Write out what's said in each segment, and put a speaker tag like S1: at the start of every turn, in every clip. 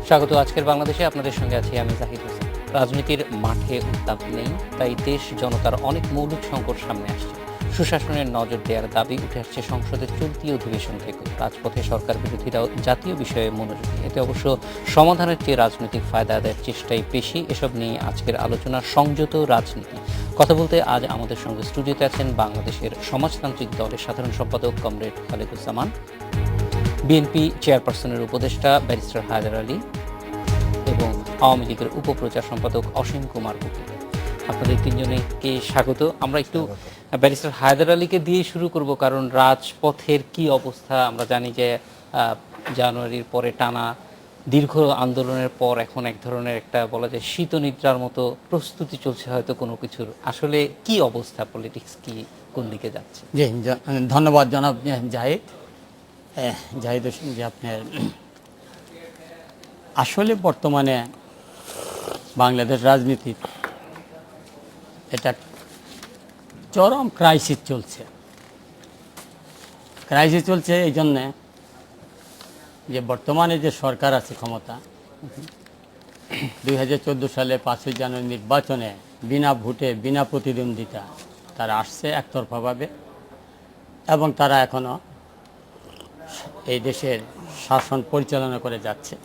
S1: স্বাগত আজকের বাংলাদেশে। আপনাদের সঙ্গে আছি আমি জাহিদ হোসেন। রাজনীতির মাঠে উত্তাপ নেই, তাই দেশ জনতার অনেক মৌলিক সংকট সামনে আসছে। সুশাসনের নজর দেওয়ার দাবি উঠে আসছে সংসদের চলতি অধিবেশন থেকে। রাজপথে সরকার বিরোধীরাও জাতীয় বিষয়ে মনোযোগী। এতে অবশ্য সমাধানের চেয়ে রাজনৈতিক ফায়দা আদায়ের চেষ্টাই বেশি। এসব নিয়ে আজকের আলোচনা সংযত রাজনীতি। কথা বলতে আজ আমাদের সঙ্গে স্টুডিওতে আছেন বাংলাদেশের সমাজতান্ত্রিক দলের সাধারণ সম্পাদক কমরেড খালেকুজ্জামান, বিএনপি চেয়ারপারসনের উপদেষ্টা ব্যারিস্টার হায়দার আলী এবং আওয়ামী লীগের উপপ্রচার সম্পাদক অসীম কুমার কুকি। আপনাদের তিনজনকে স্বাগত। আমরা একটু ব্যারিস্টার হায়দার আলীকে দিয়ে শুরু করব, কারণ রাজপথের কি অবস্থা আমরা জানি যে জানুয়ারির পরে টানা দীর্ঘ আন্দোলনের পর এখন এক ধরনের একটা বলা যায় শীতনিদ্রার মতো প্রস্তুতি চলছে হয়তো কোনো কিছুর। আসলে কি অবস্থা, পলিটিক্স কি কোন দিকে যাচ্ছে?
S2: জি, ধন্যবাদ জনাব জাহিদ। জাহিদ হোসেন, যে আপনার আসলে বর্তমানে বাংলাদেশ রাজনীতির এটা চরম ক্রাইসিস চলছে এই জন্যে যে বর্তমানে যে সরকার আছে ক্ষমতা, 2014 সালে 5ই জানুয়ারি নির্বাচনে বিনা ভোটে বিনা প্রতিদ্বন্দ্বিতা তারা আসছে একতরফাভাবে, এবং তারা এখনও এই দেশের শাসন পরিচালনা করে যাচ্ছে।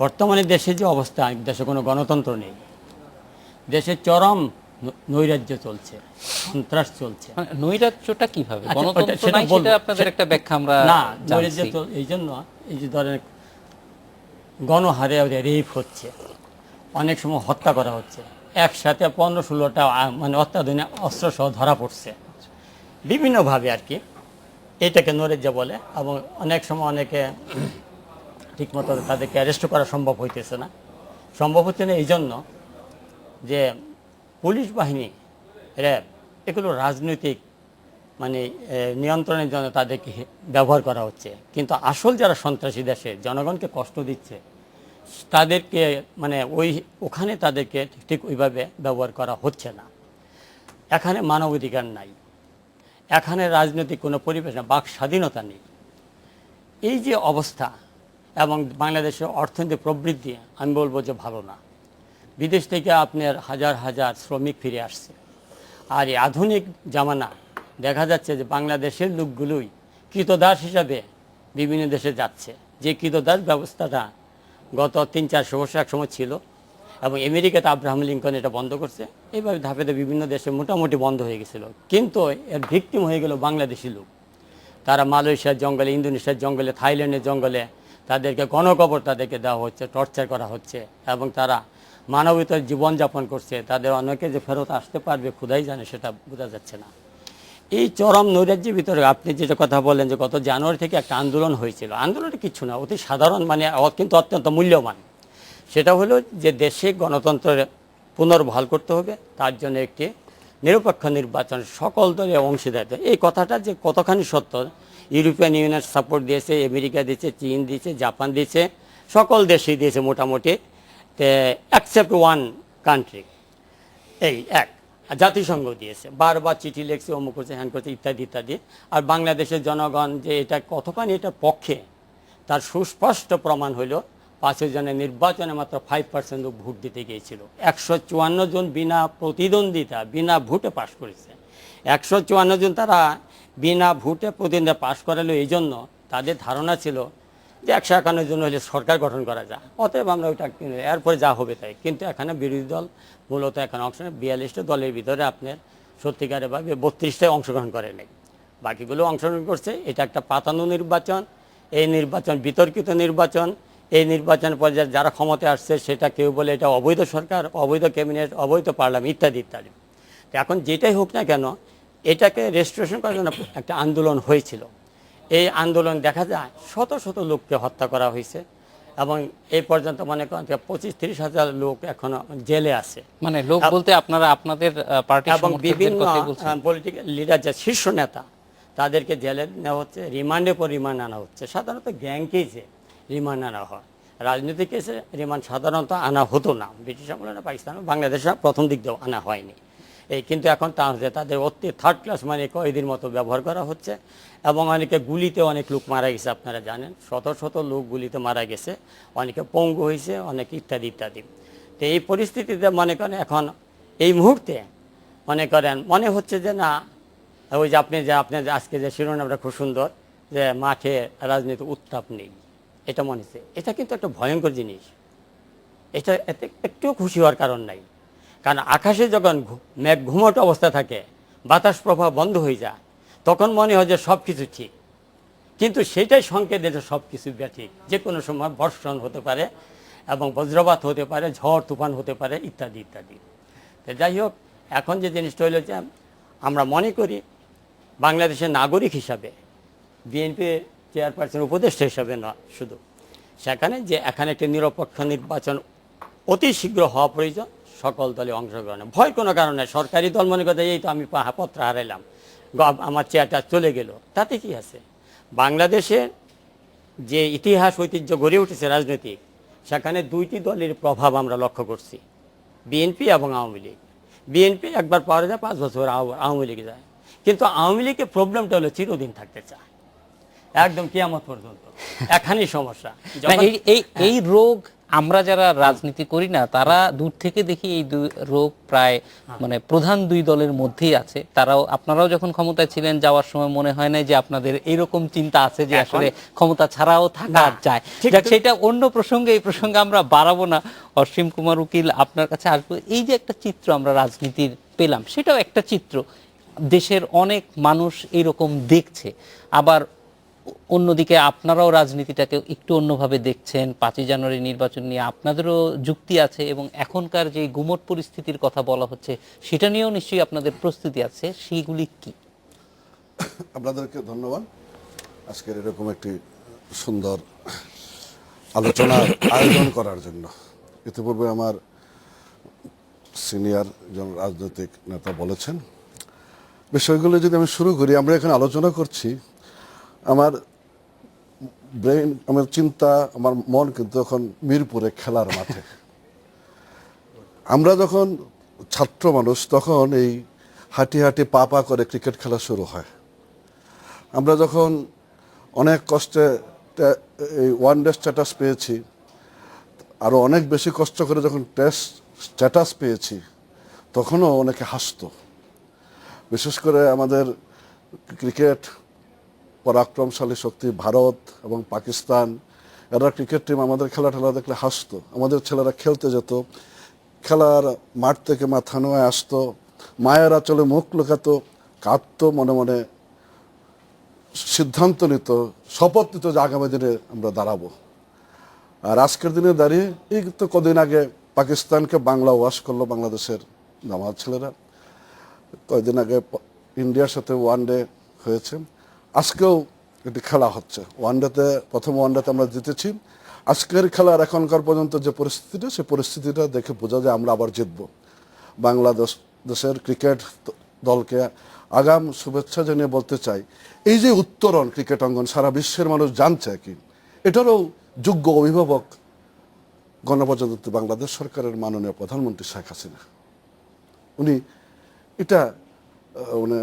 S2: বর্তমানে দেশের যে অবস্থা, দেশে কোনো গণতন্ত্র নেই, দেশে চরম নৈরাজ্য চলছে, সন্ত্রাস চলছে।
S1: নৈরাজ্যটা কিভাবে?
S2: আচ্ছা,
S1: গণতন্ত্র
S2: সেটা
S1: নাই,
S2: বলবো।
S1: সেটা আপনাদের একটা ব্যাখ্যা আমরা
S2: না,
S1: জানছি।
S2: নৈরাজ্য এই জন্য, এই যে ধরেন গণহারে রেপ হচ্ছে, অনেক সময় হত্যা করা হচ্ছে, একসাথে 15-16টা মানে অত্যাধুনিক অস্ত্র সহ ধরা পড়ছে বিভিন্নভাবে আর কি। এটাকে নৈরাজ্য বলে। এবং অনেক সময় অনেকে ঠিকমতো তাদেরকে অ্যারেস্ট করা সম্ভব হইতেছে না। সম্ভব হচ্ছে না এই জন্য যে পুলিশ বাহিনী, র্যাব, এগুলো রাজনৈতিক মানে নিয়ন্ত্রণের জন্য তাদেরকে ব্যবহার করা হচ্ছে। কিন্তু আসল যারা সন্ত্রাসী দেশে জনগণকে কষ্ট দিচ্ছে তাদেরকে মানে ওখানে তাদেরকে ঠিক ওইভাবে ব্যবহার করা হচ্ছে না। এখানে মানবাধিকার নাই, এখানে রাজনৈতিক কোনো পরিবেশ না, বাক স্বাধীনতা নেই। এই যে অবস্থা, এবং বাংলাদেশের অর্থনৈতিক প্রবৃদ্ধি আমি বলবো যে ভালো না। বিদেশ থেকে আপনার হাজার হাজার শ্রমিক ফিরে আসছে, আর এই আধুনিক জামানা দেখা যাচ্ছে যে বাংলাদেশের লোকগুলোই কৃতদাস হিসাবে বিভিন্ন দেশে যাচ্ছে। যে কৃতদাস ব্যবস্থাটা গত 300-400 বছর একসময় ছিল, এবং আমেরিকাতে আব্রাহাম লিঙ্কন এটা বন্ধ করছে। এইভাবে ধাপে ধাপে বিভিন্ন দেশে মোটামুটি বন্ধ হয়ে গেছিলো, কিন্তু এর ভিকটিম হয়ে গেল বাংলাদেশি লোক। তারা মালয়েশিয়ার জঙ্গলে, ইন্দোনেশিয়ার জঙ্গলে, থাইল্যান্ডের জঙ্গলে তাদেরকে গণকবর তাদেরকে দেওয়া হচ্ছে, টর্চার করা হচ্ছে, এবং তারা মানবতার জীবনযাপন করছে। তাদের অনেকে যে ফেরত আসতে পারবে খোদাই জানে, সেটা বোঝা যাচ্ছে না। এই চরম নৈরাজ্যের ভিতরে আপনি যেটা কথা বলেন যে গত জানুয়ারি থেকে একটা আন্দোলন হয়েছিল, আন্দোলনটা কিছু না, অতি সাধারণ মানে কিন্তু অত্যন্ত মূল্যবান। সেটা হলো যে দেশে গণতন্ত্রের পুনর্বহাল করতে হবে, তার জন্য একটি নিরপেক্ষ নির্বাচন, সকল দলের অংশীদারিত্ব। এই কথাটা যে কতখানি সত্য, ইউরোপিয়ান ইউনিয়ন সাপোর্ট দিয়েছে, আমেরিকা দিয়েছে, চীন দিয়েছে, জাপান দিয়েছে, সকল দেশই দিয়েছে মোটামুটি, অ্যাকসেপ্ট ওয়ান কান্ট্রি, এই এক জাতিসংঘ দিয়েছে, বারবার চিঠি লিখছে, অমুক করছে, হ্যান করছে, ইত্যাদি ইত্যাদি। আর বাংলাদেশের জনগণ যে এটা কতখানি এটার পক্ষে তার সুস্পষ্ট প্রমাণ হইল। 5 জনের নির্বাচনে মাত্র 5% লোক ভোট দিতে গিয়েছিল। 154 জন বিনা প্রতিদ্বন্দ্বিতা বিনা ভোটে পাশ করেছে। 154 জন তারা বিনা ভোটে প্রতিদ্বন্দ্বিতা পাশ করালো। এই জন্য তাদের ধারণা ছিল যে 151 জন হলে সরকার গঠন করা যায়, অতএব আমরা ওইটা এরপরে যা হবে তাই। কিন্তু এখানে বিরোধী দল মূলত এখানে অংশ নেয়। 42টা দলের ভিতরে আপনার সত্যিকারেরভাবে 32টায় অংশগ্রহণ করে নেই, বাকিগুলো অংশগ্রহণ করছে। এটা একটা পাতানো নির্বাচন। এই নির্বাচন বিতর্কিত নির্বাচন। এই নির্বাচন পর্যায়ে যারা ক্ষমতায় আসছে সেটা কেউ বলে এটা অবৈধ সরকার, অবৈধ ক্যাবিনেট, অবৈধ পার্লামেন্ট ইত্যাদি ইত্যাদি। তো এখন যেটাই হোক না কেন, এটাকে রেস্টোরেশন করার জন্য একটা আন্দোলন হয়েছিল। এই আন্দোলন দেখা যায় শত শত লোককে হত্যা করা হয়েছে, এবং এই পর্যন্ত মনে করেন 25-30 হাজার লোক এখনো জেলে আছে।
S1: মানে লোক বলতে আপনারা আপনাদের পার্টি
S2: এবং বিভিন্ন পলিটিক্যাল লিডার, যে শীর্ষ নেতা, তাদেরকে জেলে নেওয়া হচ্ছে, রিমান্ডের পর রিমান্ড আনা হচ্ছে। সাধারণত গ্যাং কেসে রিমান্ড আনা হয়, রাজনৈতিক কেসে রিমান্ড সাধারণত আনা হতো না। ব্রিটিশ আমলে না, পাকিস্তান, বাংলাদেশে প্রথম দিক দিয়েও আনা হয়নি। কিন্তু এখন তা হচ্ছে তাদের অতি থার্ড ক্লাস মানে কয়েদির মতো ব্যবহার করা হচ্ছে, এবং অনেকে গুলিতে অনেক লোক মারা গেছে, আপনারা জানেন শত শত লোক গুলিতে মারা গেছে, অনেকে পঙ্গু হয়েছে, অনেক ইত্যাদি ইত্যাদি। তো এই পরিস্থিতিতে মনে করেন এখন এই মুহূর্তে মনে হচ্ছে যে না, ওই যে আপনি যে আজকে যে শিরোনামটা খুব সুন্দর, যে মাঠে রাজনীতি উত্তাপ নেই, এটা মনে হচ্ছে এটা কিন্তু একটা ভয়ঙ্কর জিনিস। এটা এতে একটুও খুশি হওয়ার কারণ নাই, কারণ আকাশে যখন মেঘ ঘুমট অবস্থা থাকে, বাতাস প্রবাহ বন্ধ হয়ে যায়, তখন মনে হয় যে সব কিছু ঠিক, কিন্তু সেটাই সংকেত দেয় যে সব কিছু ব্যাঠিক, যে কোনো সময় বর্ষণ হতে পারে এবং বজ্রপাত হতে পারে, ঝড় তুফান হতে পারে, ইত্যাদি ইত্যাদি। তো যাই হোক, এখন যে জিনিসটা হলো যে আমরা মনে করি বাংলাদেশের নাগরিক হিসাবে, বিএনপি চেয়ারপারসন উপদেষ্টা হিসাবে না শুধু, সেখানে যে এখানে একটি নিরপেক্ষ নির্বাচন অতি শীঘ্র হওয়া প্রয়োজন, সকল দলে অংশগ্রহণে ভয় কোনো কারণে। সরকারি দল মনে করতে এই তো আমি পত্র হারাইলাম, আমার চেয়ারটা চলে গেল, তাতে কি আছে? বাংলাদেশের যে ইতিহাস ঐতিহ্য গড়ে উঠেছে রাজনৈতিক, সেখানে দুইটি দলের প্রভাব আমরা লক্ষ্য করছি, বিএনপি এবং আওয়ামী লীগ। বিএনপি একবার পাওয়া যায় 5 বছর, আওয়ামী লীগে যায়, কিন্তু আওয়ামী লীগের প্রবলেমটা হলো চিরদিন থাকতে চায়, একদম কিয়ামত পর্যন্ত। এখানেই সমস্যা।
S1: এই রোগ আমরা যারা রাজনীতি করি না তারা দূর থেকে দেখি এই রোগ প্রায় মানে প্রধান দুই দলের মধ্যেই আছে। আপনারাও যখন ক্ষমতায় ছিলেন, যাওয়ার সময় মনে হয় না যে আপনাদের এরকম চিন্তা আছে যে আসলে ক্ষমতা ছাড়াও থাকা যায়। সেটা অন্য প্রসঙ্গে, এই প্রসঙ্গে আমরা বাড়াবো না। অসীম কুমার উকিল, আপনার কাছে আসবো। এই যে একটা চিত্র আমরা রাজনীতির পেলাম, সেটাও একটা চিত্র, দেশের অনেক মানুষ এরকম দেখছে। আবার অন্যদিকে আপনারাও রাজনীতিটাকে একটু অন্যভাবে দেখছেন। 5ই জানুয়ারি নির্বাচন নিয়ে আপনাদেরও যুক্তি আছে, এবং এখনকার যে গুমট পরিস্থিতির কথা বলা হচ্ছে সেটা নিয়েও নিশ্চয়ই আপনাদের প্রস্তুতি আছে। সেইগুলি কি?
S3: আপনাদেরকে ধন্যবাদ আজকের এরকম একটি সুন্দর আলোচনার আয়োজন করার জন্য। ইতিপূর্বে আমার সিনিয়র একজন রাজনৈতিক নেতা বলেছেন, বিষয়গুলো যদি আমি শুরু করি, আমরা এখানে আলোচনা করছি, আমার ব্রেন, আমার চিন্তা, আমার মন কিন্তু এখন মিরপুরে খেলার মাঠে। আমরা যখন ছাত্র মানুষ তখন এই হাঁটি হাঁটি পা পা করে ক্রিকেট খেলা শুরু হয়। আমরা যখন অনেক কষ্টে এই ওয়ানডে স্ট্যাটাস পেয়েছি, আরও অনেক বেশি কষ্ট করে যখন টেস্ট স্ট্যাটাস পেয়েছি, তখনও অনেকে হাসতো। বিশেষ করে আমাদের ক্রিকেট পরাক্রমশালী শক্তি ভারত এবং পাকিস্তান, এরা ক্রিকেট টিম আমাদের খেলা টেলা দেখলে হাসতো। আমাদের ছেলেরা খেলতে যেত, খেলার মাঠ থেকে মাথা নোয়ে আসতো, মায়েরা চলে মুখ লুকাতো, কাঁদতো, মনে মনে সিদ্ধান্ত নিত, শপথ নিত যে আগামী দিনে আমরা দাঁড়াবো। আর আজকের দিনে দাঁড়িয়ে এই তো কদিন আগে পাকিস্তানকে বাংলা ওয়াশ করলো বাংলাদেশের জামাত ছেলেরা, কয়েকদিন আগে ইন্ডিয়ার সাথে ওয়ানডে হয়েছে, আজকেও এটি খেলা হচ্ছে। ওয়ানডেতে প্রথম ওয়ানডেতে আমরা জিতেছি। আজকের খেলার এখনকার পর্যন্ত যে পরিস্থিতিটা, সেই পরিস্থিতিটা দেখে বোঝা যায় আমরা আবার জিতব। বাংলাদেশের ক্রিকেট দলকে আগাম শুভেচ্ছা জানিয়ে বলতে চাই, এই যে উত্তরণ ক্রিকেট অঙ্গন সারা বিশ্বের মানুষ জানছে কি, এটারও যোগ্য অভিভাবক গণপ্রজাতন্ত্রী বাংলাদেশ সরকারের মাননীয় প্রধানমন্ত্রী শেখ হাসিনা। উনি এটা মানে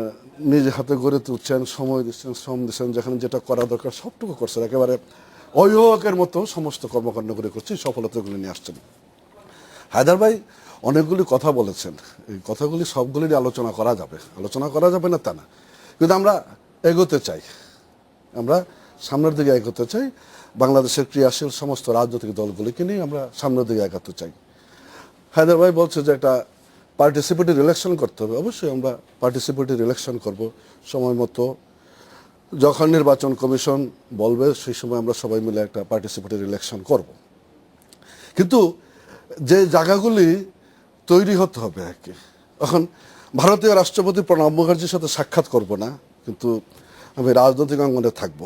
S3: নিজে হাতে গড়ে তুলছেন, সময় দিচ্ছেন, শ্রম দিচ্ছেন, যেখানে যেটা করা দরকার সবটুকু করছেন, একেবারে অভিভাবকের মতো সমস্ত কর্মকাণ্ড করে করছে, সফলতাগুলি নিয়ে আসছেন। হায়দার ভাই অনেকগুলি কথা বলেছেন, এই কথাগুলি সবগুলি আলোচনা করা যাবে না তা না, কিন্তু আমরা এগোতে চাই, আমরা সামনের দিকে এগোতে চাই। বাংলাদেশের ক্রিয়াশীল সমস্ত রাজনৈতিক দলগুলিকে নিয়ে আমরা সামনের দিকে এগোতে চাই। হায়দার ভাই বলছে যে একটা পার্টিসিপেটিভ ইলেকশন করতে হবে। অবশ্যই আমরা পার্টিসিপেটিভ ইলেকশন করব সময় মতো, যখন নির্বাচন কমিশন বলবে সেই সময় আমরা সবাই মিলে একটা পার্টিসিপেটিভ ইলেকশন করব। কিন্তু যে জায়গাগুলি তৈরি হতে হবে আর কি, এখন ভারতীয় রাষ্ট্রপতি প্রণব মুখার্জির সাথে সাক্ষাৎ করব না, কিন্তু আমি রাজনৈতিক অঙ্গনে থাকব।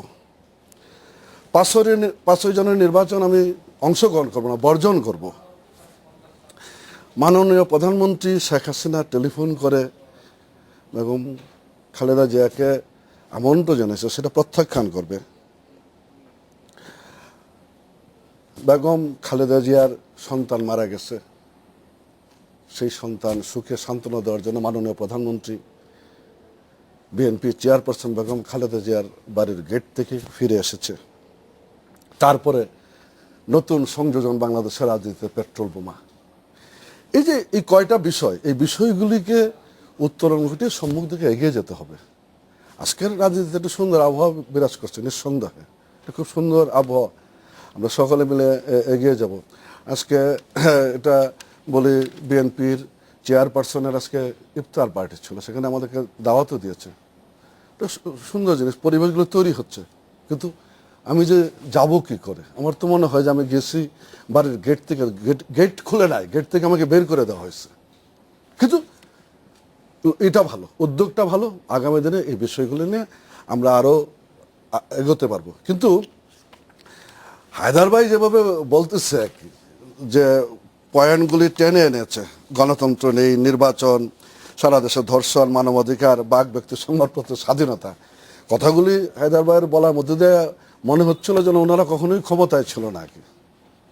S3: 5 জানুয়ারি নির্বাচন আমি অংশগ্রহণ করব না, বর্জন করব। মাননীয় প্রধানমন্ত্রী শেখ হাসিনা টেলিফোন করে বেগম খালেদা জিয়াকে আমন্ত্রণ জানিয়েছে, সেটা প্রত্যাখ্যান করবে। বেগম খালেদা জিয়ার সন্তান মারা গেছে, সেই সন্তান সুখে সান্ত্বনা দেওয়ার জন্য মাননীয় প্রধানমন্ত্রী বিএনপি চেয়ারপারসন বেগম খালেদা জিয়ার বাড়ির গেট থেকে ফিরে এসেছে। তারপরে নতুন সংযোজন বাংলাদেশের রাজনীতিতে পেট্রোল বোমা। এই যে এই কয়টা বিষয়, এই বিষয়গুলিকে উত্তরণ ঘটিয়ে সম্মুখ দিকে এগিয়ে যেতে হবে। আজকের রাজনীতিতে একটা সুন্দর আবহাওয়া বিরাজ করছে, নিঃসন্দেহে একটা খুব সুন্দর আবহাওয়া, আমরা সকলে মিলে এগিয়ে যাব। আজকে এটা বলি বিএনপির চেয়ারপারসনের আজকে ইফতার পার্টি ছিল, সেখানে আমাদেরকে দাওয়াতও দিয়েছে। এটা সুন্দর জিনিস, পরিবেশগুলো তৈরি হচ্ছে। কিন্তু আমি যে যাব কি করে, আমার তো মনে হয় যে আমি গেছি বাড়ির গেট থেকে, গেট খুলে নাই, গেট থেকে আমাকে বের করে দেওয়া হয়েছে। কিন্তু এটা ভালো, উদ্যোগটা ভালো। আগামী দিনে এই বিষয়গুলো নিয়ে আমরা আরো এগোতে পারবো। কিন্তু হায়দার ভাই যেভাবে বলতেছে যে পয়েন্টগুলি টেনে এনেছে, গণতন্ত্র নেই, নির্বাচন, সারা দেশে ধর্ষণ, মানবাধিকার, বাক ব্যক্তি সংবাদপত্র স্বাধীনতা, কথাগুলি হায়দার ভাইয়ের বলার মধ্যে দিয়ে মনে হচ্ছিল যেন ওনারা কখনোই ক্ষমতায় ছিল না, কি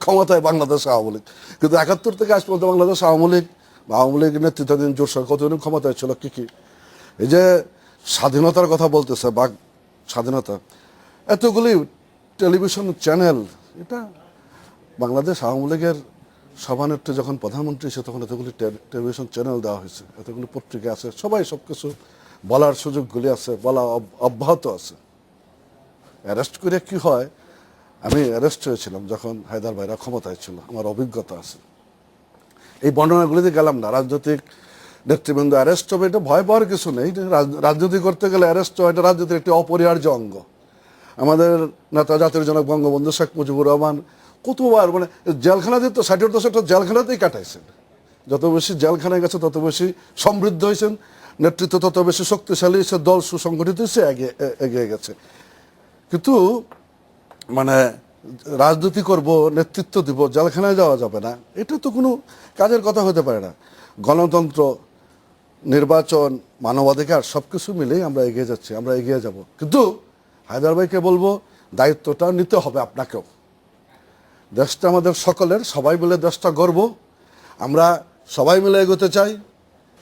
S3: ক্ষমতায় বাংলাদেশ আওয়ামী লীগ। কিন্তু 71 থেকে আজ পর্যন্ত বাংলাদেশ আওয়ামী লীগ বা আওয়ামী লীগ নেতৃত্বাধীন জোট সরকার কতদিন ক্ষমতায় ছিল, কি এই যে স্বাধীনতার কথা বলতেছে, বাক স্বাধীনতা, এতগুলি টেলিভিশন চ্যানেল, এটা বাংলাদেশ আওয়ামী লীগের সভানেত্রী যখন প্রধানমন্ত্রী এসে তখন এতগুলি টেলিভিশন চ্যানেল দেওয়া হয়েছে, এতগুলি পত্রিকা আছে, সবাই সবকিছু বলার সুযোগগুলি আছে, বলা অব্যাহত আছে। অ্যারেস্ট করে কি হয়, আমি অ্যারেস্ট হয়েছিলাম যখন হায়দার ভাইরা ক্ষমতায় ছিল, আমার অভিজ্ঞতা আছে। এই বর্ণনাগুলিতে গেলাম না। রাজনৈতিক নেতৃবৃন্দ অ্যারেস্ট হবে, এটা ভয় পাওয়ার কিছু নেই। রাজনীতি করতে গেলে অ্যারেস্ট হয়, এটা রাজনীতির একটি অপরিহার্য অঙ্গ। আমাদের নেতা জাতির জনক বঙ্গবন্ধু শেখ মুজিবুর রহমান কতবার মানে জেলখানা দিত, 60-এর দশকটা জেলখানাতেই কাটাইছেন। যত বেশি জেলখানায় গেছে তত বেশি সমৃদ্ধ হয়েছেন, নেতৃত্ব তত বেশি শক্তিশালী হয়েছে, দল সুসংগঠিত হয়েছে, এগিয়ে গেছে। কিন্তু মানে রাজনীতি করব, নেতৃত্ব দিব, জেলখানায় যাওয়া যাবে না, এটা তো কোনো কাজের কথা হতে পারে না। গণতন্ত্র, নির্বাচন, মানবাধিকার সবকিছু মিলেই আমরা এগিয়ে যাচ্ছি, আমরা এগিয়ে যাব। কিন্তু হায়দার ভাইকে বলবো দায়িত্বটা নিতে হবে আপনাকেও। দেশটা আমাদের সকলের, সবাই মিলে দেশটা গর্ব, আমরা সবাই মিলে এগোতে চাই।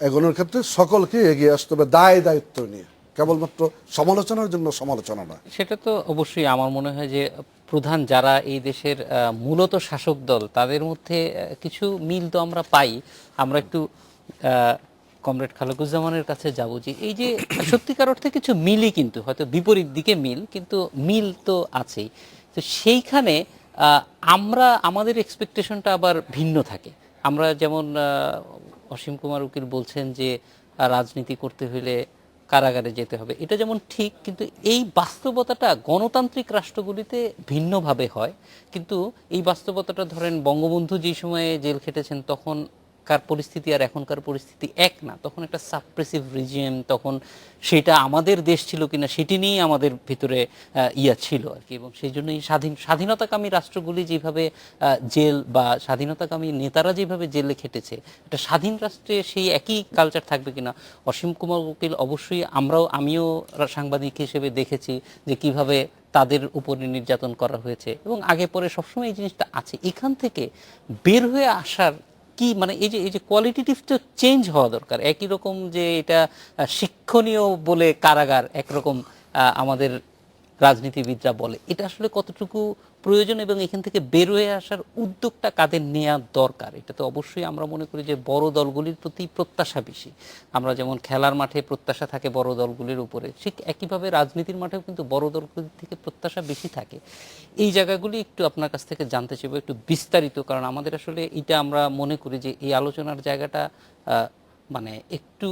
S3: এগোনোর ক্ষেত্রে সকলকে এগিয়ে আসতে হবে দায়িত্ব নিয়ে, কেবলমাত্র সমালোচনার জন্য সমালোচনা নয়।
S1: সেটা তো অবশ্যই। আমার মনে হয় যে প্রধান যারা এই দেশের মূলত শাসক দল, তাদের মধ্যে কিছু মিল তো আমরা পাই। আমরা একটু কমরেড খালেকুজ্জামানের কাছে যাব, যে এই যে সত্যিকার অর্থে কিছু মিলই, কিন্তু হয়তো বিপরীত দিকে মিল, কিন্তু মিল তো আছেই। তো সেইখানে আমরা আমাদের এক্সপেকটেশনটা আবার ভিন্ন থাকে। আমরা যেমন অসীম কুমার উকিল বলছেন যে রাজনীতি করতে হলে কারাগারে যেতে হবে, এটা যেমন ঠিক, কিন্তু এই বাস্তবতাটা গণতান্ত্রিক রাষ্ট্রগুলিতে ভিন্নভাবে হয়। কিন্তু এই বাস্তবতাটা ধরেন বঙ্গবন্ধু যে সময়ে জেল খেটেছেন তখনকার পরিস্থিতি আর এখনকার পরিস্থিতি এক না। তখন একটা সাপ্রেসিভ রিজিম, তখন সেটা আমাদের দেশ ছিল কিনা সেটি নিয়েই আমাদের ভিতরে ছিল আর কি। এবং সেই জন্যই স্বাধীনতাকামী রাষ্ট্রগুলি যেভাবে জেল বা স্বাধীনতাকামী নেতারা যেভাবে জেলে খেটেছে, একটা স্বাধীন রাষ্ট্রে সেই একই কালচার থাকবে কিনা। অসীম কুমার উকিল অবশ্যই, আমিও সাংবাদিক হিসেবে দেখেছি যে কিভাবে তাদের উপরে নির্যাতন করা হয়েছে, এবং আগে পরে সবসময় এই জিনিসটা আছে। এখান থেকে বের হয়ে আসার কি মানে এই যে কোয়ালিটেটিভ তো চেঞ্জ হওয়া দরকার। একই রকম যে এটা শিক্ষণীয় বলে কারাগার একরকম আমাদের রাজনীতিবিদরা বলে, এটা আসলে কতটুকু প্রয়োজন এবং এখান থেকে বের হয়ে আসার উদ্যোগটা কাদের নেওয়া দরকার, এটা তো অবশ্যই আমরা মনে করি যে বড় দলগুলির প্রতি প্রত্যাশা বেশি। আমরা যেমন খেলার মাঠে প্রত্যাশা থাকে বড় দলগুলির উপরে, ঠিক একইভাবে রাজনীতির মাঠেও কিন্তু বড় দলগুলির থেকে প্রত্যাশা বেশি থাকে। এই জায়গাগুলি একটু আপনার কাছ থেকে জানতে চাইব একটু বিস্তারিত, কারণ আমাদের আসলে এটা আমরা মনে করি যে এই আলোচনার জায়গাটা মানে একটু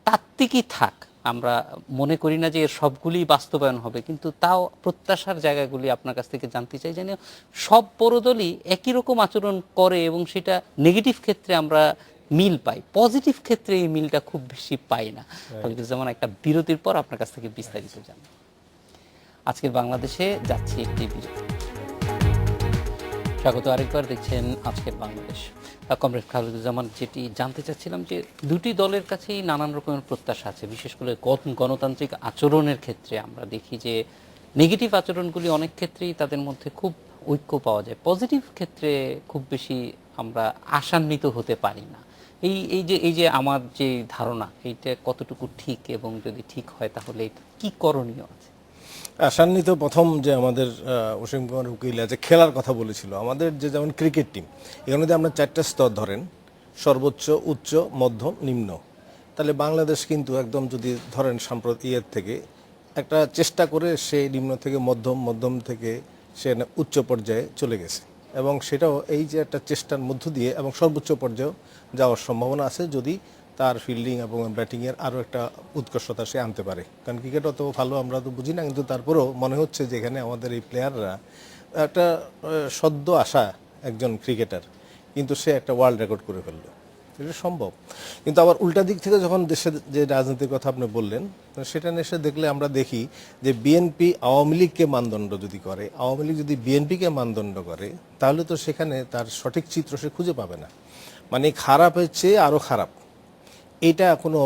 S1: তাত্ত্বিকই থাক। আমরা মনে করি না যে এর সবগুলি বাস্তবায়ন হবে, কিন্তু তাও প্রত্যাশার জায়গাগুলি আপনার কাছ থেকে জানতে চাই, যেন সব বড় দলই একই রকম আচরণ করে এবং সেটা নেগেটিভ ক্ষেত্রে আমরা মিল পাই, পজিটিভ ক্ষেত্রে এই মিলটা খুব বেশি পাই না। যেমন একটা বিরতির পর আপনার কাছ থেকে বিস্তারিত জানব। আজকের বাংলাদেশে যাচ্ছি একটি বিরতি। স্বাগত আরেকবার, দেখছেন আজকের বাংলাদেশ। কমরেড খালেকুজ্জামান, যেটি জানতে চাচ্ছিলাম যে দুটি দলের কাছেই নানান রকমের প্রত্যাশা আছে, বিশেষ করে গণতান্ত্রিক আচরণের ক্ষেত্রে আমরা দেখি যে নেগেটিভ আচরণগুলি অনেক ক্ষেত্রেই তাদের মধ্যে খুব ঐক্য পাওয়া যায়, পজিটিভ ক্ষেত্রে খুব বেশি আমরা আশান্বিত হতে পারি না। এই যে আমার যে ধারণা, এইটা কতটুকু ঠিক, এবং যদি ঠিক হয় তাহলে এটা কি করণীয় আছে?
S4: আশান্বিত প্রথম যে আমাদের অসীম কুমার উকিল আছে খেলার কথা বলেছিল, আমাদের যে যেমন ক্রিকেট টিম, এখানে যদি আমরা 4টা স্তর ধরেন, সর্বোচ্চ, উচ্চ, মধ্যম, নিম্ন, তাহলে বাংলাদেশ কিন্তু একদম যদি ধরেন সাম্প্রতিক থেকে একটা চেষ্টা করে সে নিম্ন থেকে মধ্যম, মধ্যম থেকে সে উচ্চ পর্যায়ে চলে গেছে, এবং সেটাও এই যে একটা চেষ্টার মধ্য দিয়ে এবং সর্বোচ্চ পর্যায়েও যাওয়ার সম্ভাবনা আছে যদি তার ফিল্ডিং এবং ব্যাটিংয়ের আরও একটা উৎকর্ষতা সে আনতে পারে। কারণ ক্রিকেট অত ভালো আমরা তো বুঝি না, কিন্তু তারপরেও মনে হচ্ছে যে এখানে আমাদের এই প্লেয়াররা একটা সদ্য আসা একজন ক্রিকেটার, কিন্তু সে একটা ওয়ার্ল্ড রেকর্ড করে ফেললো, এটা সম্ভব। কিন্তু আবার উল্টা দিক থেকে যখন দেশের যে রাজনীতির কথা আপনি বললেন, সেটা এসে দেখলে আমরা দেখি যে বিএনপি আওয়ামী লীগকে মানদণ্ড যদি করে, আওয়ামী লীগ যদি বিএনপিকে মানদণ্ড করে, তাহলে তো সেখানে তার সঠিক চিত্র সে খুঁজে পাবে না। মানে খারাপের চেয়ে আরও খারাপ, এটা কোনো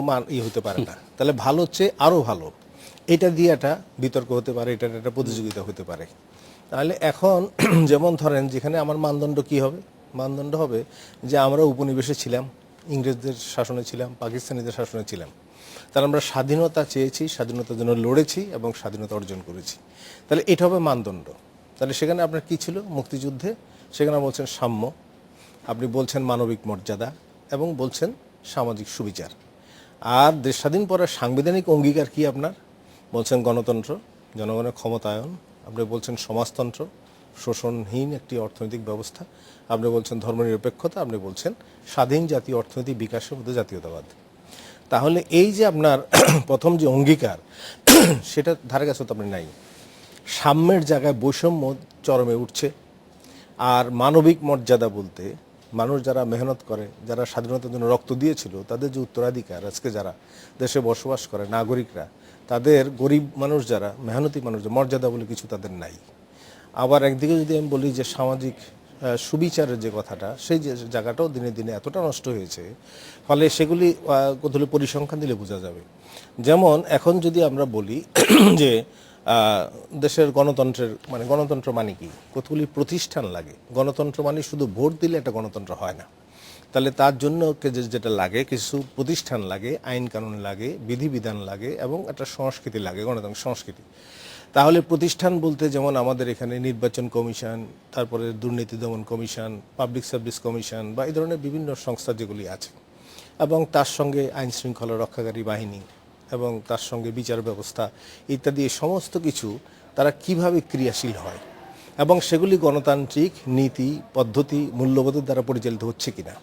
S4: হতে পারে না। তাহলে ভালো চেয়ে আরও ভালো, এটা দিয়ে একটা বিতর্ক হতে পারে, এটা একটা প্রতিযোগিতা হতে পারে। তাহলে এখন যেমন ধরেন যেখানে আমার মানদণ্ড কি হবে, মানদণ্ড হবে যে আমরা উপনিবেশে ছিলাম, ইংরেজদের শাসনে ছিলাম, পাকিস্তানিদের শাসনে ছিলাম, তাহলে আমরা স্বাধীনতা চেয়েছি, স্বাধীনতার জন্য লড়েছি এবং স্বাধীনতা অর্জন করেছি, তাহলে এটা হবে মানদণ্ড। তাহলে সেখানে আপনার কি ছিল মুক্তিযুদ্ধে? সেখানে বলছেন সাম্য, আপনি বলছেন মানবিক মর্যাদা, এবং বলছেন সামাজিক সুবিচার। আর দেশ স্বাধীন পরের সাংবিধানিক অঙ্গীকার কি আপনার? বলছেন গণতন্ত্র, জনগণের ক্ষমতায়ন, আপনি বলছেন সমাজতন্ত্র, শোষণহীন একটি অর্থনৈতিক ব্যবস্থা, আপনি বলছেন ধর্মনিরপেক্ষতা, আপনি বলছেন স্বাধীন জাতীয় অর্থনৈতিক বিকাশের মধ্যে জাতীয়তাবাদ। তাহলে এই যে আপনার প্রথম যে অঙ্গীকার, সেটা ধারে কাছে তো আপনি নাই। সাম্যের জায়গায় বৈষম্য চরমে উঠছে। আর মানবিক মর্যাদা বলতে মানুষ যারা মেহনত করে, যারা স্বাধীনতার জন্য রক্ত দিয়েছিল, তাদের যে উত্তরাধিকার, আজকে যারা দেশে বসবাস করে নাগরিকরা, তাদের গরিব মানুষ যারা, মেহনতি মানুষ, মর্যাদা বলে কিছু তাদের নাই। আবার একদিকে যদি আমি বলি যে সামাজিক সুবিচারের যে কথাটা, সেই যে জায়গাটাও দিনে দিনে এতটা নষ্ট হয়েছে, ফলে সেগুলি কতগুলো পরিসংখ্যান দিলে বোঝা যাবে। যেমন এখন যদি আমরা বলি যে দেশের গণতন্ত্রের গণতন্ত্র মানে কি, কতগুলি প্রতিষ্ঠান লাগে। গণতন্ত্র মানে শুধু ভোট দিলে একটা গণতন্ত্র হয় না, তাহলে তার জন্য যেটা লাগে, কিছু প্রতিষ্ঠান লাগে, আইন কানুন লাগে, বিধিবিধান লাগে, এবং একটা সংস্কৃতি লাগে, গণতান্ত্রিক সংস্কৃতি। তাহলে প্রতিষ্ঠান বলতে যেমন আমাদের এখানে নির্বাচন কমিশন, তারপরে দুর্নীতি দমন কমিশন, পাবলিক সার্ভিস কমিশন, বা এই ধরনের বিভিন্ন সংস্থা যেগুলি আছে, এবং তার সঙ্গে আইন শৃঙ্খলা রক্ষাকারী বাহিনী, এবং তার সঙ্গে বিচার ব্যবস্থা ইত্যাদি, সমস্ত কিছু তারা কিভাবে ক্রিয়াশীল হয়, এবং সেগুলি গণতান্ত্রিক নীতি, পদ্ধতি, মূল্যবোধের দ্বারা পরিচালিত হচ্ছে কিনা,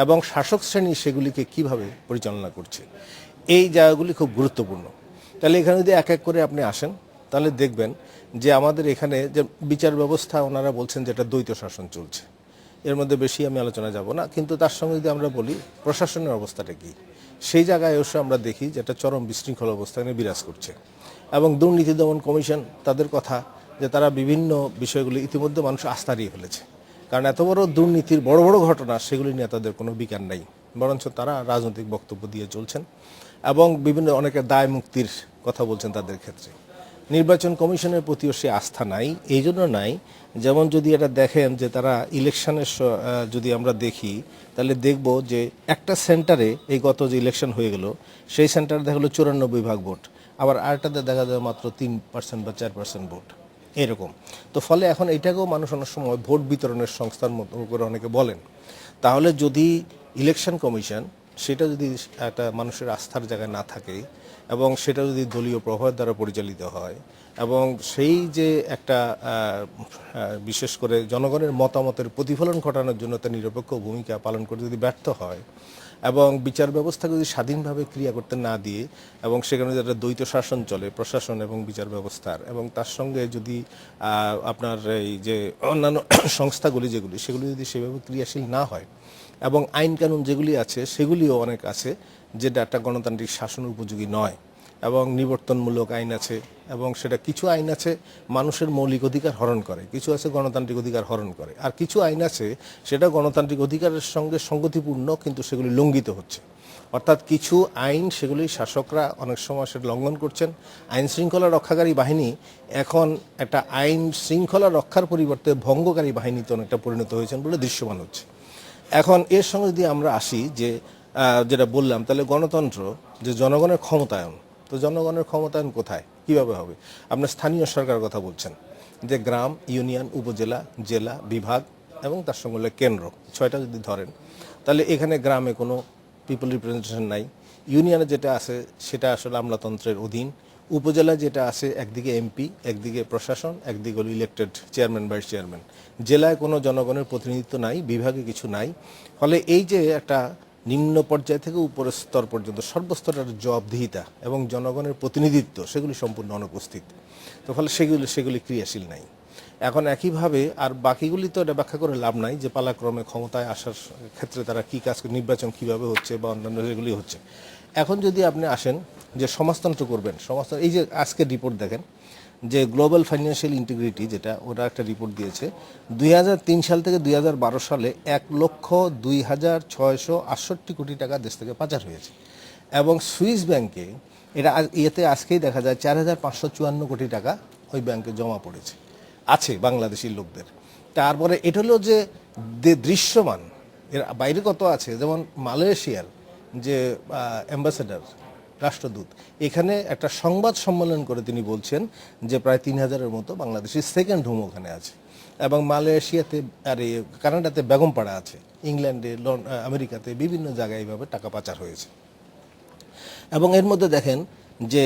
S4: এবং শাসক শ্রেণী সেগুলিকে কিভাবে পরিচালনা করছে, এই জায়গাগুলি খুব গুরুত্বপূর্ণ। তাহলে এখানে যদি এক এক করে আপনি আসেন, তাহলে দেখবেন যে আমাদের এখানে যে বিচার ব্যবস্থা, ওনারা বলছেন যে এটা দ্বৈত শাসন চলছে। এর মধ্যে বেশি আমি আলোচনা যাব না, কিন্তু তার সঙ্গে যদি আমরা বলি প্রশাসনের অবস্থাটা কি, সেই জায়গায় অবশ্য আমরা দেখি যে একটা চরম বিশৃঙ্খল অবস্থা এখানে বিরাজ করছে। এবং দুর্নীতি দমন কমিশন, তাদের কথা যে তারা বিভিন্ন বিষয়গুলি ইতিমধ্যে মানুষ আস্থা হারিয়ে ফেলেছে, কারণ এত বড় দুর্নীতির বড় বড় ঘটনা, সেগুলি নিয়ে তাদের কোনো বিজ্ঞান নাই, বরঞ্চ তারা রাজনৈতিক বক্তব্য দিয়ে চলছেন, এবং বিভিন্ন অনেকের দায় মুক্তির কথা বলছেন তাদের ক্ষেত্রে। নির্বাচন কমিশনের প্রতিও সে আস্থা নাই। এই জন্য নাই, যেমন যদি এটা দেখেন যে তারা ইলেকশনের যদি আমরা দেখি, তাহলে দেখব যে একটা সেন্টারে এই গত যে ইলেকশন হয়ে গেল, সেই সেন্টারে দেখা গেলো 94 ভাগ ভোট, আবার আরেকটাতে দেখা যায় মাত্র 3% বা 4% ভোট, এরকম। তো ফলে এখন এটাকেও মানুষ অনেক সময় ভোট বিতরণের সংস্থার মতো করে অনেকে বলেন। তাহলে যদি ইলেকশন কমিশন সেটা যদি একটা মানুষের আস্থার জায়গায় না থাকে, এবং সেটা যদি দলীয় প্রভাবের দ্বারা পরিচালিত হয়, এবং সেই যে একটা বিশেষ করে জনগণের মতামতের প্রতিফলন ঘটানোর জন্য তার নিরপেক্ষ ভূমিকা পালন করতে যদি ব্যর্থ হয়, এবং বিচার ব্যবস্থাকে যদি স্বাধীনভাবে ক্রিয়া করতে না দিয়ে, এবং সেখানে যারা দ্বৈত শাসন চলে, প্রশাসন এবং বিচার ব্যবস্থার, এবং তার সঙ্গে যদি আপনার এই যে অন্যান্য সংস্থাগুলি যেগুলি, সেগুলি যদি সেভাবে ক্রিয়াশীল না হয়, এবং আইন কানুন যেগুলি আছে সেগুলিও অনেক আছে যেটা একটা গণতান্ত্রিক শাসন উপযোগী নয়, এবং নিবর্তনমূলক আইন আছে, এবং সেটা কিছু আইন আছে মানুষের মৌলিক অধিকার হরণ করে, কিছু আছে গণতান্ত্রিক অধিকার হরণ করে, আর কিছু আইন আছে সেটা গণতান্ত্রিক অধিকারের সঙ্গে সঙ্গতিপূর্ণ কিন্তু সেগুলি লঙ্ঘিত হচ্ছে। অর্থাৎ কিছু আইন সেগুলি শাসকরা অনেক সময় সেটা লঙ্ঘন করছেন। আইন শৃঙ্খলা রক্ষাকারী বাহিনী এখন একটা আইন শৃঙ্খলা রক্ষার পরিবর্তে ভঙ্গকারী বাহিনীতে অনেকটা পরিণত হয়েছেন বলে দৃশ্যমান হচ্ছে। এখন এর সঙ্গে যদি আমরা আসি যে যেটা বললাম, তাহলে গণতন্ত্র যে জনগণের ক্ষমতায়ন, তো জনগণের ক্ষমতায়ন কোথায়, কিভাবে হবে? আপনার স্থানীয় সরকারের কথা বলছেন, যে গ্রাম, ইউনিয়ন, উপজেলা, জেলা, বিভাগ এবং তার সঙ্গে হলো কেন্দ্র, 6টা যদি ধরেন, তাহলে এখানে গ্রামে কোনো পিপল রিপ্রেজেন্টেশন নাই। ইউনিয়নে যেটা আছে সেটা আসলে আমলাতন্ত্রের অধীন। উপজেলা যেটা আছে, একদিকে এমপি, একদিকে প্রশাসন, একদিকে হলো ইলেক্টেড চেয়ারম্যান, ভাইস চেয়ারম্যান। জেলায় কোনো জনগণের প্রতিনিধিত্ব নাই, বিভাগে কিছু নাই। ফলে এই যে একটা নিম্ন পর্যায় থেকে উপরের স্তর পর্যন্ত সর্বস্তরের জবাবদিহিতা এবং জনগণের প্রতিনিধিত্ব, সেগুলি সম্পূর্ণ অনুপস্থিত। তো ফলে সেগুলি ক্রিয়াশীল নাই। এখন একইভাবে আর বাকিগুলি তো এটা ব্যাখ্যা করে লাভ নাই যে পালাক্রমে ক্ষমতায় আসার ক্ষেত্রে তারা কী কাজ করে, নির্বাচন কীভাবে হচ্ছে বা অন্যান্য যেগুলি হচ্ছে। এখন যদি আপনি আসেন যে সমাজতন্ত্র করবেন, সমাজতন্ত্র, এই যে আজকে রিপোর্ট দেখেন যে গ্লোবাল ফাইন্যান্সিয়াল ইন্টিগ্রিটি, যেটা ওরা একটা রিপোর্ট দিয়েছে, 2003 সাল থেকে 2012 সালে 1,02,668 কোটি টাকা দেশ থেকে পাচার হয়েছে। এবং সুইস ব্যাংকে এটা ইয়েতে আজকেই দেখা যায় 4,554 কোটি টাকা ওই ব্যাংকে জমা পড়েছে, আছে বাংলাদেশি লোকদের। তারপরে এটা হলো যে দৃশ্যমান, এর বাইরে কত আছে, যেমন মালয়েশিয়ার যে অ্যাম্বাসেডার, রাষ্ট্রদূত, এখানে একটা সংবাদ সম্মেলন করে তিনি বলছেন যে প্রায় 3,000-এর মতো বাংলাদেশি সেকেন্ড হোম ওখানে আছে। এবং মালয়েশিয়াতে আর কানাডাতে বেগমপাড়া আছে, ইংল্যান্ডে, আমেরিকাতে বিভিন্ন জায়গায় এইভাবে টাকা পাচার হয়েছে। এবং এর মধ্যে দেখেন যে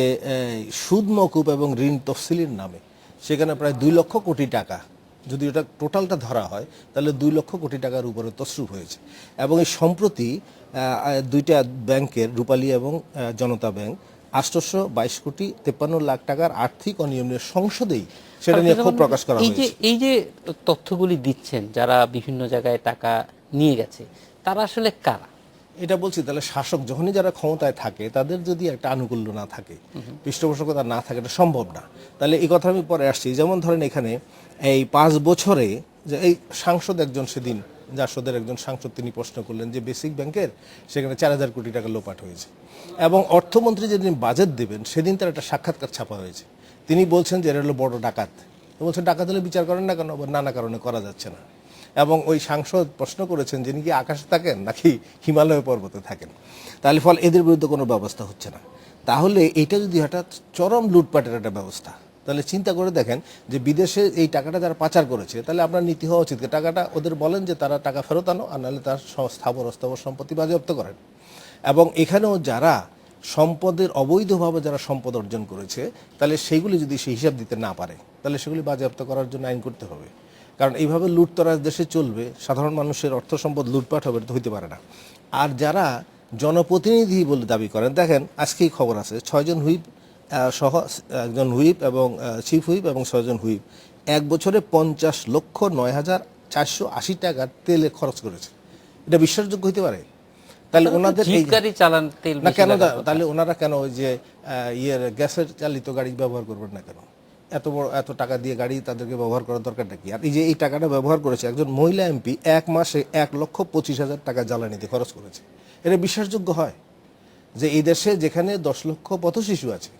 S4: সুদ মকুব এবং ঋণ তফসিলির নামে সেখানে প্রায় 2 লক্ষ কোটি টাকা, যদি ওটা টোটালটা ধরা হয় তাহলে 2 লক্ষ কোটি টাকার উপরে তছরূপ হয়েছে। এবং এই সম্প্রতি দুইটা ব্যাংকের, রূপালী এবং জনতা ব্যাংক, 822 কোটি 53 লাখ টাকার আর্থিক অনিয়ম নিয়ে সংসদেই সেটা নিয়ে ক্ষোভ প্রকাশ করা হয়েছে।
S1: এই যে তথ্যগুলি দিচ্ছেন, যারা বিভিন্ন জায়গায় টাকা নিয়ে গেছে, তারা আসলে কারা?
S4: এটা বলছি, তাহলে শাসক যখনই যারা ক্ষমতায় থাকে তাদের যদি একটা আনুকূল্য না থাকে, পৃষ্ঠপোষকতা না থাকে, এটা সম্ভব না। তাহলে এই কথা আমি পরে আসছি। যেমন ধরেন এখানে এই 5 বছরে যে এই সাংসদ একজন, সেদিন জাসদের একজন সাংসদ, তিনি প্রশ্ন করলেন যে বেসিক ব্যাংকের সেখানে 4,000 কোটি টাকা লোপাট হয়েছে। এবং অর্থমন্ত্রী যেদিন বাজেট দেবেন সেদিন তার একটা সাক্ষাৎকার ছাপা হয়েছে, তিনি বলছেন যে এটা হলো বড় ডাকাত। বলছেন ডাকাত হলে বিচার করেন না কেন? নানা কারণে করা যাচ্ছে না। এবং ওই সাংসদ প্রশ্ন করেছেন যিনি কি আকাশে থাকেন নাকি হিমালয় পর্বতে থাকেন। তাহলে ফল এদের বিরুদ্ধে কোনো ব্যবস্থা হচ্ছে না। তাহলে এটা যদি হঠাৎ চরম লুটপাটের একটা ব্যবস্থা, তাহলে চিন্তা করে দেখেন যে বিদেশে এই টাকাটা যারা পাচার করেছে, তাহলে আপনার নীতি হওয়া উচিত টাকাটা ওদের বলেন যে তারা টাকা ফেরত আনো, আর নাহলে তার স্থাবর অস্থাবর সম্পত্তি বাজেয়াপ্ত করেন। এবং এখানেও যারা সম্পদের অবৈধভাবে যারা সম্পদ অর্জন করেছে, তাহলে সেইগুলি যদি সে হিসাব দিতে না পারে, তাহলে সেগুলি বাজেয়াপ্ত করার জন্য আইন করতে হবে। কারণ এইভাবে লুটতরাজ দেশে চলবে, সাধারণ মানুষের অর্থ সম্পদ লুটপাট হবে, এটা হইতে পারে না। আর যারা জনপ্রতিনিধি বলে দাবি করেন, দেখেন আজকেই খবর আছে 6 জন হুইপ সহ একজন হুইপ এবং চিফ হুইপ এবং 6 জন হুইপ 1 বছরে 50,09,480 টাকা তেলে খরচ করেছে। এটা বিশ্বাসযোগ্য হইতে পারে? তাহলে ওনাদের এই
S1: গাড়ি চালান তেল
S4: না কেন, তাহলে ওনারা কেন ওই যে গ্যাসের চালিত গাড়ি ব্যবহার করবেন না কেন? এত টাকা দিয়ে গাড়ি তাদেরকে ব্যবহার করার দরকারটা কি? আর এই যে এই টাকাটা ব্যবহার করেছে একজন মহিলা এমপি, 1 মাসে 1,25,000 টাকা জ্বালানিতে খরচ করেছে। এটা বিশ্বাসযোগ্য হয় যে এই দেশে যেখানে 10 লক্ষ পথশিশু আছে,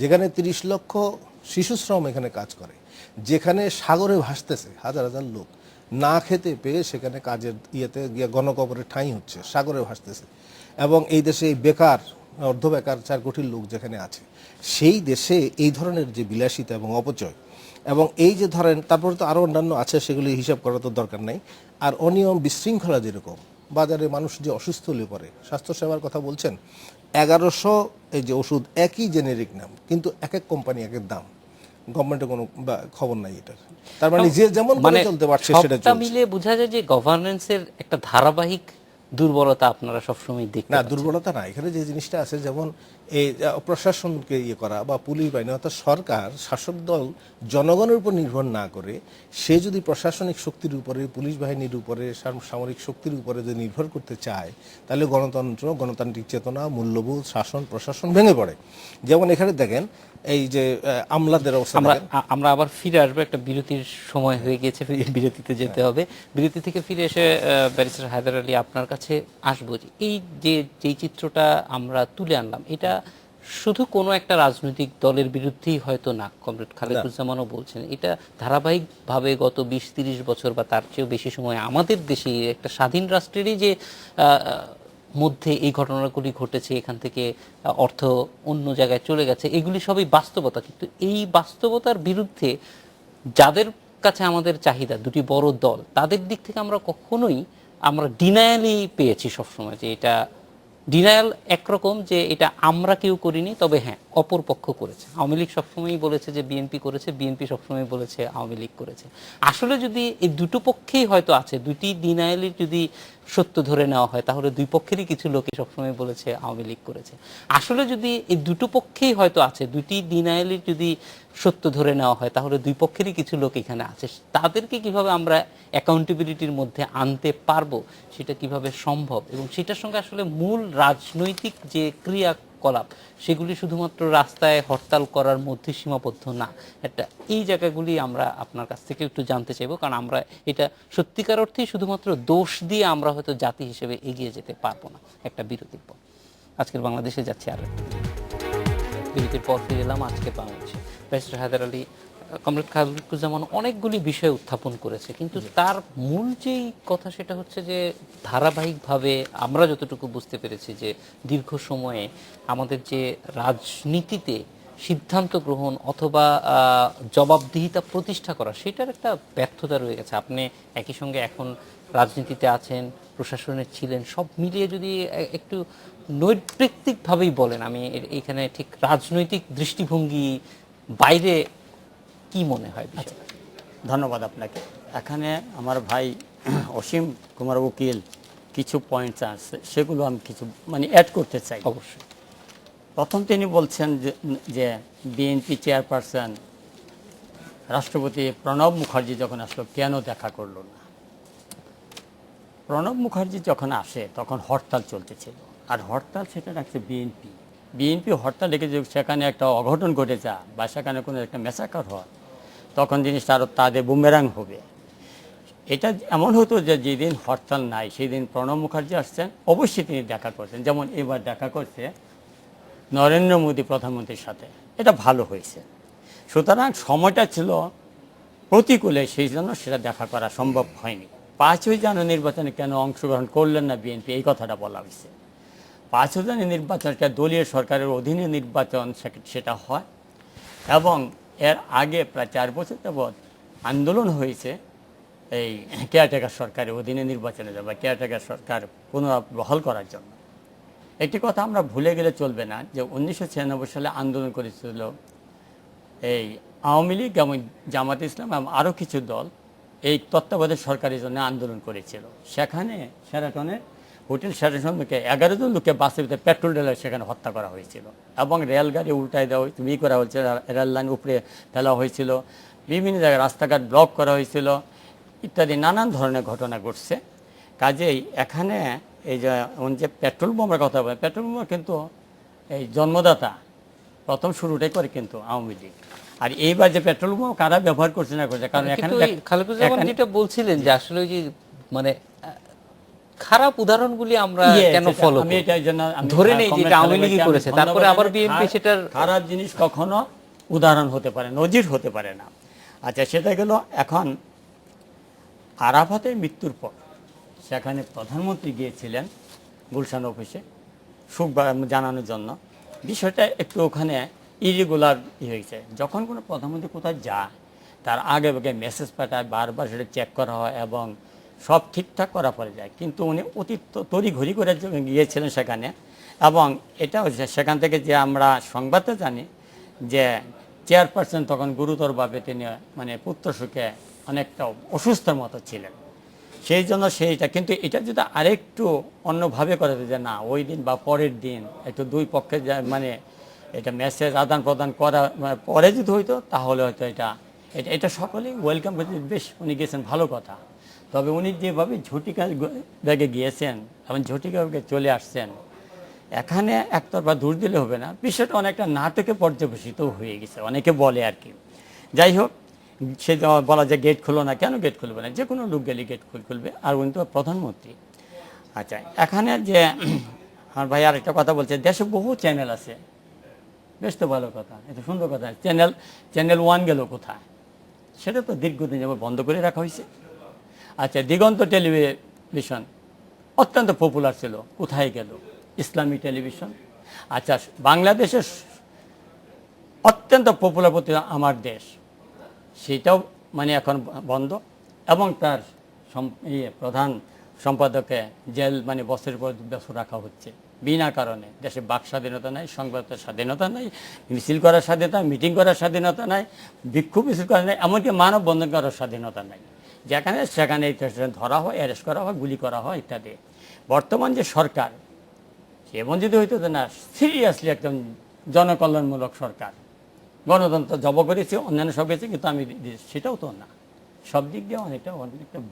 S4: যেখানে 30 লক্ষ শিশু শ্রম এখানে কাজ করে, যেখানে সাগরে ভাসতেছে হাজার হাজার লোক না খেতে পেয়ে, সেখানে কাজের ইয়েতে গিয়ে গণকবরের ঠাঁই হচ্ছে, সাগরে ভাসতেছে, এবং এই দেশে এই বেকার, অর্ধ বেকার 4 কোটি লোক যেখানে আছে, সেই দেশে এই ধরনের যে বিলাসিতা এবং অপচয়, এবং এই যে ধরেন তারপরে তো আরও অন্যান্য আছে, সেগুলি হিসাব করার তো দরকার নাই। আর অনিয়ম বিশৃঙ্খলা, যেরকম বাজারে মানুষ যে অসুস্থ হলে পড়ে, স্বাস্থ্যসেবার কথা বলছেন, 1100 এই যে ওষুধ, একই জেনেরিক নাম, কিন্তু এক এক কোম্পানি এক এক দাম, গভর্নমেন্টের কোনো খবর নাই এটার। তার মানে যে যেমন করে চলতে পারছে সেটা
S1: সবটা
S4: চলছে।
S1: মিলে বোঝা যায় যে গভর্নেন্সের একটা ধারাবাহিক দুর্বলতা আপনারা সবসময় দেখতে
S4: না,
S1: পাচ্ছেন।
S4: দুর্বলতা না, এখানে যে জিনিসটা আছে, যেমন এই প্রশাসনকে করা বা পুলিশ বাহিনী, অর্থাৎ সরকার, শাসক দল জনগণের উপর নির্ভর না করে, সে যদি প্রশাসনিক শক্তির উপরে, পুলিশ বাহিনীর উপরে, সামরিক শক্তির উপরে যদি নির্ভর করতে চায়, তাহলে গণতন্ত্র, গণতান্ত্রিক চেতনা, মূল্যবোধ, শাসন প্রশাসন ভেঙে পড়ে। যেমন এখানে দেখেন এই যে আমলাদের অবস্থা।
S1: আমরা আবার ফিরে আসবো, একটা বিরতির সময় হয়ে গেছে, বিরতিতে যেতে হবে। বিরতি থেকে ফিরে এসে ব্যারিস্টার হায়দার আলী, আপনার কাছে আসবো। এই যে চিত্রটা আমরা তুলে আনলাম, এটা শুধু কোনো একটা রাজনৈতিক দলের বিরুদ্ধেই হয়তো না, কমরেড খালেকুজ্জামানও বলছেন এটা ধারাবাহিকভাবে গত 20-30 বছর বা তার চেয়েও বেশি সময় আমাদের দেশে একটা স্বাধীন রাষ্ট্রেরই যে মধ্যে এই ঘটনাগুলি ঘটেছে, এখান থেকে অর্থ অন্য জায়গায় চলে গেছে, এগুলি সবই বাস্তবতা। কিন্তু এই বাস্তবতার বিরুদ্ধে যাদের কাছে আমাদের চাহিদা, দুটি বড় দল, তাদের দিক থেকে আমরা ডিনায়ালই পেয়েছি সবসময়, যে এটা ডিনায়াল একরকম, যে এটা আমরা কেউ করিনি, তবে হ্যাঁ অপর পক্ষ করেছে। আওয়ামী লীগ সবসময়ই বলেছে যে বিএনপি করেছে, বিএনপি সবসময় বলেছে আওয়ামী লীগ করেছে। আসলে যদি এই দুটো পক্ষেই হয়তো আছে, দুটি ডিনায়ালের যদি সত্য ধরে নেওয়া হয়, তাহলে দুই পক্ষেরই কিছু লোকই সবসময় বলেছে আওয়ামী লীগ করেছে। আসলে যদি এই দুটো পক্ষেই হয়তো আছে, দুটি ডিনায়ালের যদি সত্য ধরে নেওয়া হয়, তাহলে দুই পক্ষেরই কিছু লোক এখানে আছে। তাদেরকে কিভাবে আমরা অ্যাকাউন্টেবিলিটির মধ্যে আনতে পারবো, সেটা কিভাবে সম্ভব, এবং সেটার সঙ্গে আসলে মূল রাজনৈতিক যে ক্রিয়াকলাপ, সেগুলি শুধুমাত্র রাস্তায় হরতাল করার মধ্যে সীমাবদ্ধ না। এই জায়গাগুলি আমরা আপনার কাছ থেকে একটু জানতে চাইবো, কারণ আমরা এটা সত্যিকার অর্থেই শুধুমাত্র দোষ দিয়ে আমরা হয়তো জাতি হিসেবে এগিয়ে যেতে পারবো না। একটা বিরতির পর আজকের বাংলাদেশে যাচ্ছে, আর বিরতির পর ফিরে এলাম আজকের বাংলাদেশে। ব্যারিস্টার হায়দার আলী, কমরেড খালেকুজ্জামান অনেকগুলি বিষয় উত্থাপন করেছে, কিন্তু তার মূল যেই কথা সেটা হচ্ছে যে ধারাবাহিকভাবে আমরা যতটুকু বুঝতে পেরেছি যে দীর্ঘ সময়ে আমাদের যে রাজনীতিতে সিদ্ধান্ত গ্রহণ অথবা জবাবদিহিতা প্রতিষ্ঠা করা, সেটার একটা ব্যর্থতা রয়ে গেছে। আপনি একই সঙ্গে এখন রাজনীতিতে আছেন, প্রশাসনের ছিলেন, সব মিলিয়ে যদি একটু নৈর্ব্যক্তিকভাবেই বলেন, আমি এখানে ঠিক রাজনৈতিক দৃষ্টিভঙ্গি বাইরে কি মনে হয় বিষয়টা?
S2: ধন্যবাদ আপনাকে। এখানে আমার ভাই অসীম কুমার উকিল কিছু পয়েন্টস আছে, সেগুলো আমি কিছু অ্যাড করতে চাই।
S1: অবশ্যই।
S2: প্রথম তিনি বলছেন যে বিএনপি চেয়ারপারসন রাষ্ট্রপতি প্রণব মুখার্জি যখন আসলো কেন দেখা করলো না। প্রণব মুখার্জি যখন আসে তখন হরতাল চলতেছিল, আর হরতাল সেটা রাখছে বিএনপি হরতাল রেখে যদি সেখানে একটা অঘটন ঘটে যায় বা সেখানে কোনো একটা মেসাকার হয়, তখন জিনিসটা আরও তাদের বুমেরাং হবে। এটা এমন হতো যে যেদিন হরতাল নাই সেদিন প্রণব মুখার্জি আসছেন, অবশ্যই তিনি দেখা করছেন, যেমন এবার দেখা করছে নরেন্দ্র মোদী প্রধানমন্ত্রীর সাথে, এটা ভালো হয়েছে। সুতরাং সময়টা ছিল প্রতিকূলে, সেই জন্য সেটা দেখা করা সম্ভব হয়নি। 5ই জানুয়ারি নির্বাচনে কেন অংশগ্রহণ করলেন না বিএনপি, এই কথাটা বলা হয়েছে। 5ই জানুয়ারি নির্বাচনটা দলীয় সরকারের অধীনে নির্বাচন, সেটা হয়, এবং এর আগে প্রায় 4 বছর যাবৎ আন্দোলন হয়েছে এই কেয়ারটেকার সরকারের অধীনে নির্বাচনে যাবে, কেয়ারটেকার সরকার পুনর্বহাল করার জন্য। একটি কথা আমরা ভুলে গেলে চলবে না যে 1996 সালে আন্দোলন করেছিল এই আওয়ামী লীগ এবং জামাত ইসলাম এবং আরও কিছু দল এই তত্ত্বাবধায়ক সরকারের জন্য আন্দোলন করেছিল। সেখানে হোটেল শেরাটনে 11 জন লোককে বাসের ভিতরে পেট্রোল ঢেলে সেখানে হত্যা করা হয়েছিল, এবং রেলগাড়ি উল্টায় দেওয়া হয়েছিল, করা হয়েছিল, রেল লাইন উপরে ফেলা হয়েছিল, বিভিন্ন জায়গায় রাস্তাঘাট ব্লক করা হয়েছিল, ইত্যাদি নানান ধরনের ঘটনা ঘটছে। কাজেই এখানে এই যে পেট্রোল বোমার কথা বলে, পেট্রোল বোমা কিন্তু এই জন্মদাতা প্রথম শুরুটাই করে কিন্তু আওয়ামী লীগ। আর এইবার যে পেট্রোল বোমা কারা ব্যবহার করছে না করছে, কারণ এখানে
S1: খালেকুজ্জামান যেটা বলছিলেন যে আসলে ওই যে খারাপ উদাহরণগুলি আমরা কেন ফলো করি, ধরে নেই যে আওয়ামী লীগই করেছে, তারপরে আবার বিএনপি সেটার
S2: খারাপ জিনিস কখনো উদাহরণ হতে পারে, নজির হতে পারে না। আচ্ছা, সেটা গেল। এখন আরাফাতের মৃত্যুর পর সেখানে প্রধানমন্ত্রী গিয়েছিলেন গুলশান অফিসে শোক জানানোর জন্য। বিষয়টা একটু ওখানে ইরেগুলার হয়েছে। যখন কোনো প্রধানমন্ত্রী কোথায় যায় তার আগে আগে মেসেজ পাঠায়, বারবার সেটা চেক করা হয় এবং সব ঠিকঠাক করা পরে যায়। কিন্তু উনি অতি তড়িঘড়ি করে গিয়েছিলেন সেখানে, এবং এটা হচ্ছে সেখান থেকে যে আমরা সংবাদটা জানি যে চেয়ারপারসন তখন গুরুতরভাবে তিনি পুত্রশোকে অনেকটা অসুস্থর মতো ছিলেন। সেই জন্য সেইটা, কিন্তু এটা যদি আরেকটু অন্যভাবে করা যায় যে না ওই দিন বা পরের দিন একটু দুই পক্ষে এটা মেসেজ আদান প্রদান করা পরে যদি হইতো, তাহলে হয়তো এটা সকলেই ওয়েলকাম করতে, বেশ উনি গিয়েছেন, ভালো কথা। তবে উনি যেভাবে ঝটিকা ব্যাগে গিয়েছেন এবং ঝটিকা ব্যাগে চলে আসছেন, এখানে একতরফা দূর দিলে হবে না, বিষয়টা অনেকটা নাটকে পর্যবেসিত হয়ে গেছে, অনেকে বলে আর কি। যাই হোক, সে বলা যায় গেট খুলো না, কেন গেট খুলবে না, যে কোনো লোক গেলে গেট খুলবে, আর উনি তো প্রধানমন্ত্রী। আচ্ছা, এখানে যে আমার ভাই আরেকটা কথা বলছে, দেশে বহু চ্যানেল আছে, বেশ তো ভালো কথা, এটা সুন্দর কথা। চ্যানেল 1 গেল কোথায়? সেটা তো দীর্ঘদিন যাবত বন্ধ করে রাখা হয়েছে। আচ্ছা, দিগন্ত টেলিভিশন অত্যন্ত পপুলার ছিল, কোথায় গেল? ইসলামী টেলিভিশন। আচ্ছা, বাংলাদেশের অত্যন্ত পপুলার পত্রিকা আমার দেশ, সেটাও মানে এখন বন্ধ, এবং তার প্রধান সম্পাদকে জেল মানে বছরের পর বছর রাখা হচ্ছে বিনা কারণে। দেশে বাক স্বাধীনতা নাই, সংবাদের স্বাধীনতা নাই, মিছিল করার স্বাধীনতা, মিটিং করার স্বাধীনতা নাই, বিক্ষোভ মিছিল করার নাই, এমনকি মানববন্ধন করার স্বাধীনতা নাই। যেখানে সেখানে ধরা হয়, অ্যারেস্ট করা হয়, গুলি করা হয় ইত্যাদি। বর্তমান যে সরকার, এমন যদি হইতো না সিরিয়াসলি একদম জনকল্যাণমূলক সরকার, গণতন্ত্র জব করেছে, অন্যান্য সব গেছে, কিন্তু আমি সেটাও তো না। সব দিক দিয়ে অনেকটা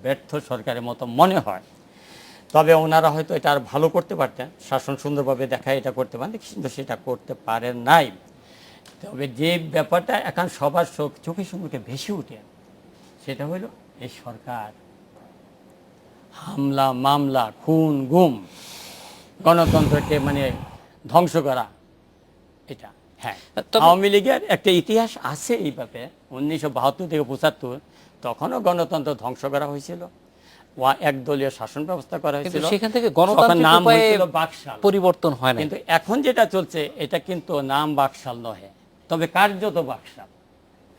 S2: ব্যর্থ সরকারের মতো মনে হয়। তবে ওনারা হয়তো এটা আর ভালো করতে পারতেন, শাসন সুন্দরভাবে দেখায় এটা করতে পারেন, কিন্তু সেটা করতে পারেন নাই। তবে যে ব্যাপারটা এখন সবার চোখের সম্মুখে ভেসে উঠে, সেটা হলো এই সরকার হামলা, মামলা, খুন, গুম, গণতন্ত্রকে মানে ধ্বংস করা, এটা। হ্যাঁ, আওয়ামী লীগের একটা ইতিহাস আছে এইভাবে। 1972 থেকে 75 তখনও গণতন্ত্র ধ্বংস করা হয়েছিল, একদলীয় শাসন ব্যবস্থা করা হয়েছিল,
S1: সেখান থেকে গণতান্ত্রিক
S2: নাম
S1: উপায়ে
S2: হয়েছিল বাকশাল।
S1: পরিবর্তন হয় না।
S2: কিন্তু এখন যেটা চলছে এটা কিন্তু নাম বাকশাল নহে, তবে কার্যত বাকশাল,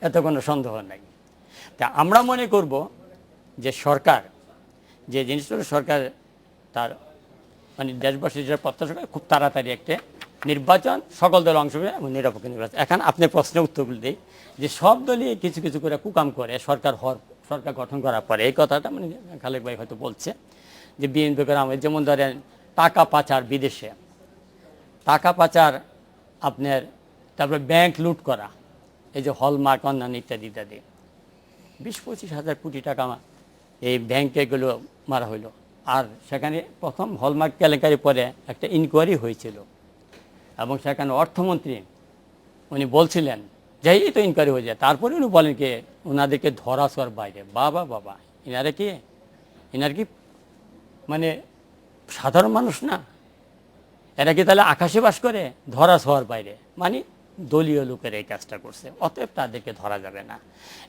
S2: এত কোনো সন্দেহ নাই। তা আমরা মনে করব যে সরকার যে জিনিসগুলো সরকার তার মানে দেশবাসীর যেটা প্রত্যাশা করে, খুব তাড়াতাড়ি একটা নির্বাচন, সকল দল অংশগ্রহণ এবং নিরপেক্ষ নির্বাচন। এখন আপনার প্রশ্নের উত্তরগুলো দিই, যে সব দলই কিছু কিছু করে কুকাম করে সরকার গঠন করার পরে, এই কথাটা মানে খালেক ভাই হয়তো বলছে যে বিএনপি করে আমাদের, যেমন ধরেন টাকা পাচার, বিদেশে টাকা পাচার আপনার, তারপরে ব্যাংক লুট করা, এই যে হলমার্ক, অন্যান্য ইত্যাদি ইত্যাদি, 20-25 হাজার কোটি টাকা এই ব্যাংকে এগুলো মারা হইলো। আর সেখানে প্রথম হলমার্ক কেলেঙ্কারি পরে একটা ইনকোয়ারি হয়েছিল, এবং সেখানে অর্থমন্ত্রী উনি বলছিলেন যে এই তো ইনকোয়ারি হয়ে যায়, তারপরে উনি বলেন কি ওনাদেরকে ধরা ছোঁয়ার বাইরে। বাবা, এনার কি মানে সাধারণ মানুষ না? এরা কি তাহলে আকাশে বাস করে? ধরা ছোঁয়ার বাইরে মানে দলীয় লোকের এই কাজটা করছে, অতএব তাদেরকে ধরা যাবে না।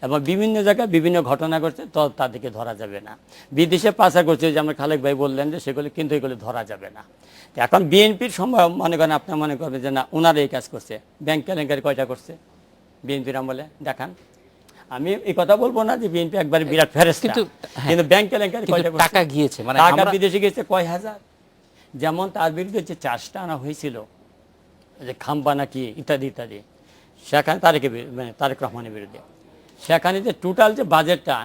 S2: এবং বিভিন্ন জায়গায় বিভিন্ন ঘটনা ঘটছে, তো তাদেরকে ধরা যাবে না। বিদেশে পাচার করছে, যে আমরা খালেক ভাই বললেন যে সেগুলো, কিন্তু এগুলো ধরা যাবে না। এখন বিএনপির সময় মনে করেন, আপনার মনে করবেন যে না ওনারা এই কাজ করছে। ব্যাংক কেলেঙ্কারি কয়টা করছে বিএনপির আমলে দেখান। আমি এই কথা বলবো না যে বিএনপি একবার বিরাট ফেরেশতা, কিন্তু ব্যাংক কেলেঙ্কারি কয়টা করছে?
S1: টাকা গিয়েছে, মানে
S2: টাকা বিদেশে গেছে কয় হাজার। যেমন তার বিরুদ্ধে যে চার্জটা আনা হয়েছিল, যে খাম্বা নাকি ইত্যাদি ইত্যাদি, সেখানে তারেক রহমানের বিরুদ্ধে, সেখানে যে টোটাল যে বাজেটটা,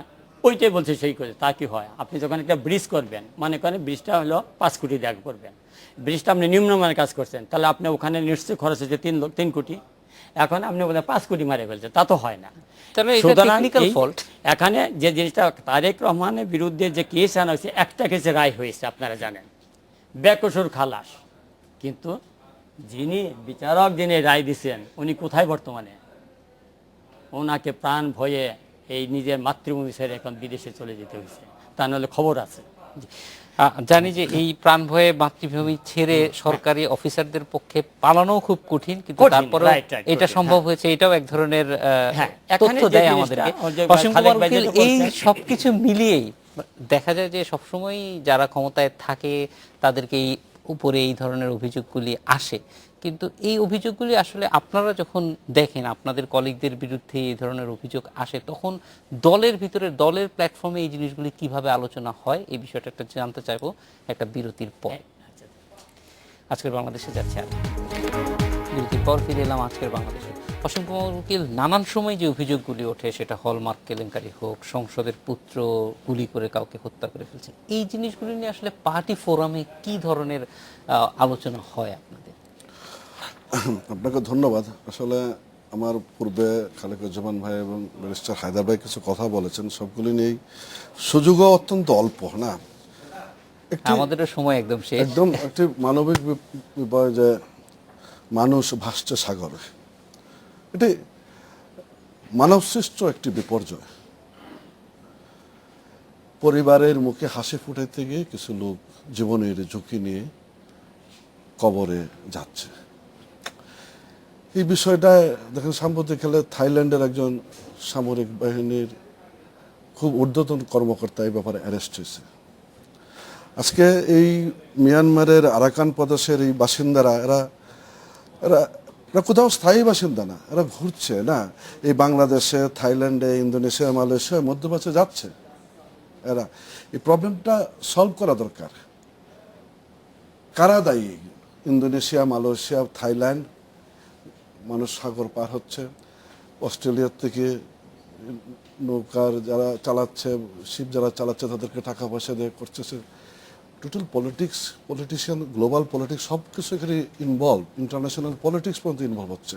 S2: ওইটাই বলছে সেই করে। তা কি হয়, আপনি যখন একটা ব্রিজ করবেন, মনে করেন ব্রিজটা হলো 5 কোটি টাকা করবেন, ব্রিজটা আপনি নিম্নমানের কাজ করছেন, তাহলে আপনি ওখানে নিশ্চয়ই খরচ হচ্ছে 3 কোটি। এখন আপনি বলেন 5 কোটি মারে ফেলছে, তা তো হয় না। সুতরাং এখানে যে জিনিসটা, তারেক রহমানের বিরুদ্ধে যে কেস আনা হয়েছে, একটা কেসে রায় হয়েছে আপনারা জানেন, বেকসুর খালাস। কিন্তু যিনি বিচারক, যিনি রায় দিচ্ছেন, উনি কোথায় বর্তমানে? ওনাকে প্রাণ ভয়ে এই নিজের মাতৃভূমি ছেড়ে এখন বিদেশে চলে যেতে হয়েছে, তা নাহলে খবর আছে।
S1: জানি যে এই প্রাণ ভয়ে মাতৃভূমি ছেড়ে সরকারি অফিসারদের পক্ষে পালানো খুব কঠিন, কিন্তু তারপরে এটা সম্ভব হয়েছে, এটাও এক ধরনের তথ্য দেয় আমাদেরকে। অসীম কুমার উকিল, এই সবকিছু মিলিয়েই দেখা যায় যে সবসময় যারা ক্ষমতায় থাকে তাদেরকে উপরে এই ধরনের অভিযোগগুলি আসে, কিন্তু এই অভিযোগগুলি আসলে আপনারা যখন দেখেন আপনাদের কলিগদের বিরুদ্ধে এই ধরনের অভিযোগ আসে, তখন দলের ভিতরে, দলের প্ল্যাটফর্মে এই জিনিসগুলি কিভাবে আলোচনা হয়, এই বিষয়টা একটা জানতে চাইবো একটা বিরতির পর। আজকের বাংলাদেশে যাচ্ছে, আর বিরতির পর ফিরে এলাম আজকের বাংলাদেশে। অসীম কুমার উকিল, নানান সময় যে অভিযোগগুলি ওঠে, সেটা হলমার্ক কেলেঙ্কারি হোক, সংসদের পুত্র গুলি করে কাউকে হত্যা করে ফেলছে, এই জিনিসগুলি নিয়ে আসলে পার্টি ফোরামে কি ধরনের আলোচনা হয় আপনাদের?
S3: আপনাকে ধন্যবাদ। আসলে আমার পূর্বে খালেকুজ্জামান ভাই এবং ব্যারিস্টার হায়দার ভাই কিছু কথা বলেছেন, সবগুলি নিয়েই সুযোগও অত্যন্ত অল্প না।
S1: আমাদের সময় একদম শেষ।
S3: একদম একটি মানবিক বিপর্যয়, যে মানুষ ভাসছে সাগরে, এটি মানবসৃষ্ট একটি বিপর্যয়। পরিবারের মুখে হাসি ফুটাইতে গিয়ে কিছু লোক জীবনের ঝুঁকি নিয়ে কবরে যাচ্ছে। এই বিষয়টা দেখেন সাম্প্রতিককালে থাইল্যান্ডের একজন সামরিক বাহিনীর খুব ঊর্ধ্বতন কর্মকর্তা এই ব্যাপারে অ্যারেস্ট হয়েছে। আজকে এই মিয়ানমারের আরাকান প্রদেশের এই বাসিন্দারা এরা এরা এরা কোথাও স্থায়ী বাসিন্দা না, এরা ঘুরছে না, এই বাংলাদেশে, থাইল্যান্ডে, ইন্দোনেশিয়া, মালয়েশিয়া, মধ্যপ্রাচ্যে যাচ্ছে এরা। এই প্রবলেমটা সলভ করা দরকার। কারা দায়ী? ইন্দোনেশিয়া, মালয়েশিয়া, থাইল্যান্ড, মানুষ সাগর পার হচ্ছে, অস্ট্রেলিয়ার থেকে নৌকার যারা চালাচ্ছে, শিপ যারা চালাচ্ছে তাদেরকে টাকা পয়সা দিয়ে করতেছে। Total politics, politician, global politics সব কিছু এখানে ইনভলভ, ইন্টারন্যাশনাল পলিটিক্স পর্যন্ত ইনভলভ হচ্ছে।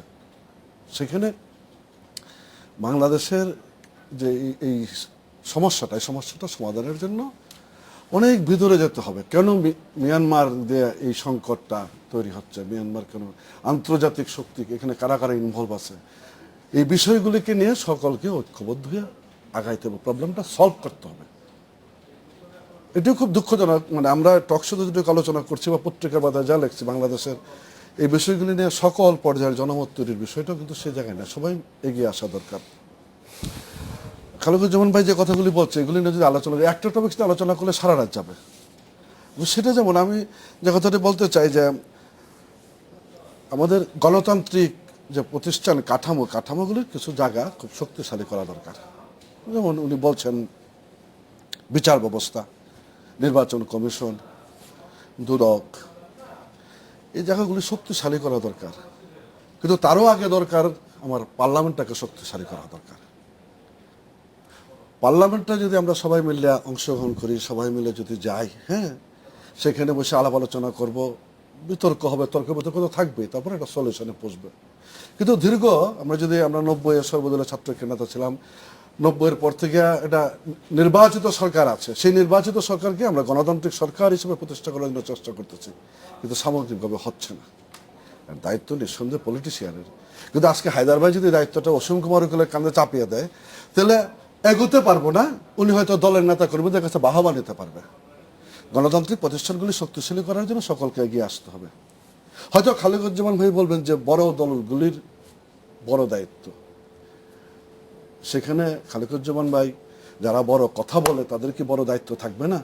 S3: সেখানে বাংলাদেশের যে এই সমস্যাটা, এই সমস্যাটা সমাধানের জন্য অনেক ভিতরে যেতে হবে। কেন মিয়ানমার দিয়ে এই সংকটটা তৈরি হচ্ছে, মিয়ানমার কেন, আন্তর্জাতিক শক্তি এখানে কারা কারা ইনভলভ আছে, এই বিষয়গুলিকে নিয়ে সকলকে ঐক্যবদ্ধ হয়ে আগাইতে হবে, প্রবলেমটা সলভ করতে হবে। এটিও খুব দুঃখজনক, মানে আমরা টকশোতে যেটুকু আলোচনা করছি বা পত্রিকার পাতায় যা লিখছি বাংলাদেশের এই বিষয়গুলি নিয়ে সকল পর্যায়ের জনমত তৈরির বিষয়টাও কিন্তু সে জায়গায় না, সবাই এগিয়ে আসা দরকার। খালেকুজ্জামান ভাই যে কথাগুলি বলছে এগুলি নিয়ে যদি আলোচনা, একটা টপিক নিয়ে আলোচনা করলে সারা রাত যাবে। সেটা যেমন আমি যে কথাটি বলতে চাই যে আমাদের গণতান্ত্রিক যে প্রতিষ্ঠান কাঠামোগুলির কিছু জায়গা খুব শক্তিশালী করা দরকার। যেমন উনি বলছেন বিচার ব্যবস্থা, নির্বাচন কমিশন, দুদক, এই জায়গাগুলি শক্তিশালী করা দরকার। কিন্তু তারও আগে দরকার আমার পার্লামেন্টটাকে শক্তিশালী করা দরকার। পার্লামেন্টটা যদি আমরা সবাই মিলে অংশগ্রহণ করি, সবাই মিলে যদি যাই, হ্যাঁ, সেখানে বসে আলাপ আলোচনা করব, বিতর্ক হবে, তর্ক বিতর্ক তো থাকবে, তারপরে একটা সলিউশনে পৌঁছবে। কিন্তু আমরা 90-এ সর্বদলীয় ছাত্র নেতা ছিলাম, 90-এর পর থেকে এটা নির্বাচিত সরকার আছে, সেই নির্বাচিত সরকারকে আমরা গণতান্ত্রিক সরকার হিসেবে প্রতিষ্ঠা করার জন্য চেষ্টা করতেছি, কিন্তু সামগ্রিকভাবে হচ্ছে না। দায়িত্ব নিঃসন্দেহে পলিটিশিয়ানের, কিন্তু আজকে হায়দার ভাই যদি দায়িত্বটা অসীম কুমার উকিলের কাঁধে চাপিয়ে দেয়, তাহলে এগোতে পারবো না। উনি হয়তো দলের নেতা কর্মীদের কাছে বাহবা নিতে পারবে। গণতান্ত্রিক প্রতিষ্ঠানগুলি শক্তিশালী করার জন্য সকলকে এগিয়ে আসতে হবে। হয়তো খালেকুজ্জামান ভাই বলবেন যে বড় দলগুলির বড় দায়িত্ব, সেখানে খালেকুজ্জামান ভাই যারা বড় কথা বলে তাদের কি বড় দায়িত্ব থাকবে না?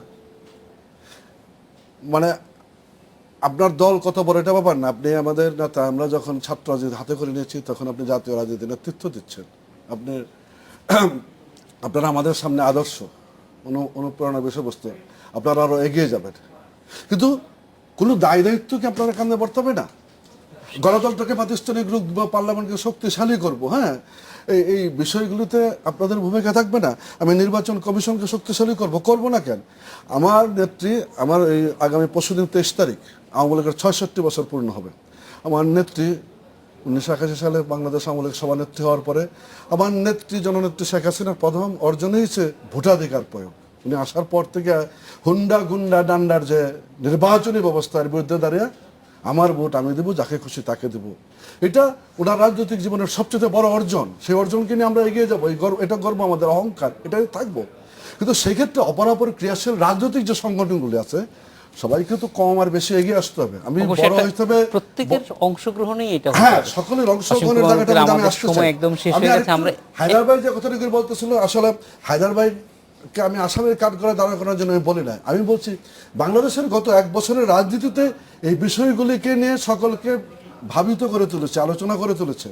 S3: মানে আপনার দল কত বড় এটা ব্যাপার না, আপনি আমাদের নেতা, আমরা যখন ছাত্র রাজনীতি হাতে করে নিয়েছি তখন আপনি জাতীয় রাজনীতি নেতৃত্ব দিচ্ছেন, আপনারা আমাদের সামনে আদর্শ, অনুপ্রেরণার বিষয়বস্তু, আপনারা আরো এগিয়ে যাবেন। কিন্তু কোনো দায়িত্ব কি আপনারা কাঁধে বর্তাবে না? গণতন্ত্রকে প্রাতিষ্ঠানিক রূপ বা পার্লামেন্টকে শক্তিশালী করব, হ্যাঁ, এই বিষয়গুলোতে আপনাদের ভূমিকা থাকবে না? আমি নির্বাচন কমিশনকে শক্তিশালী করব না কেন? আমার নেত্রী, আমার এই আগামী পরশুদিন 23 তারিখ আওয়ামী লীগের 66 বছর পূর্ণ হবে। আমার নেত্রী 1981 সালে বাংলাদেশ আওয়ামী লীগ সভানেত্রী হওয়ার পরে আমার নেত্রী জননেত্রী শেখ হাসিনার প্রথম অর্জনই হচ্ছে ভোটাধিকার প্রয়োগ। উনি আসার পর থেকে হুন্ডা গুন্ডা ডান্ডার যে নির্বাচনী ব্যবস্থার বিরুদ্ধে দাঁড়িয়ে আমার ভোট আমি দেবো, যাকে খুশি তাকে দেবো, এটা ওনার রাজনৈতিক জীবনের সবচেয়ে বড় অর্জন। সেই অর্জনকে নিয়ে আমরা এগিয়ে যাবো, এটা গর্ব, আমাদের অহংকার, এটাই থাকবো। কিন্তু সেই ক্ষেত্রে অপরাপর ক্রিয়াশীল রাজনৈতিক যে সংগঠনগুলি আছে সবাইকে তো কম আর বেশি এগিয়ে আসতে হবে। আমি বড় হিসেবে
S1: প্রত্যেকের অংশগ্রহণই এটা,
S3: হ্যাঁ, সকলের অংশগ্রহণের জায়গাটা আমি আসতে চাই।
S1: একদম শেষ হয়ে গেছে। আমরা
S3: হায়দার ভাই যে কথাটা বলতেছিল, আসলে হায়দার ভাইকে আমি আসামের কাঠ করে দাঁড়া করার জন্য আমি বলি না, আমি বলছি বাংলাদেশের গত 1 বছরের রাজনীতিতে এই বিষয়গুলিকে নিয়ে সকলকে ভাবিত করে তুলেছে, আলোচনা করে তুলেছে।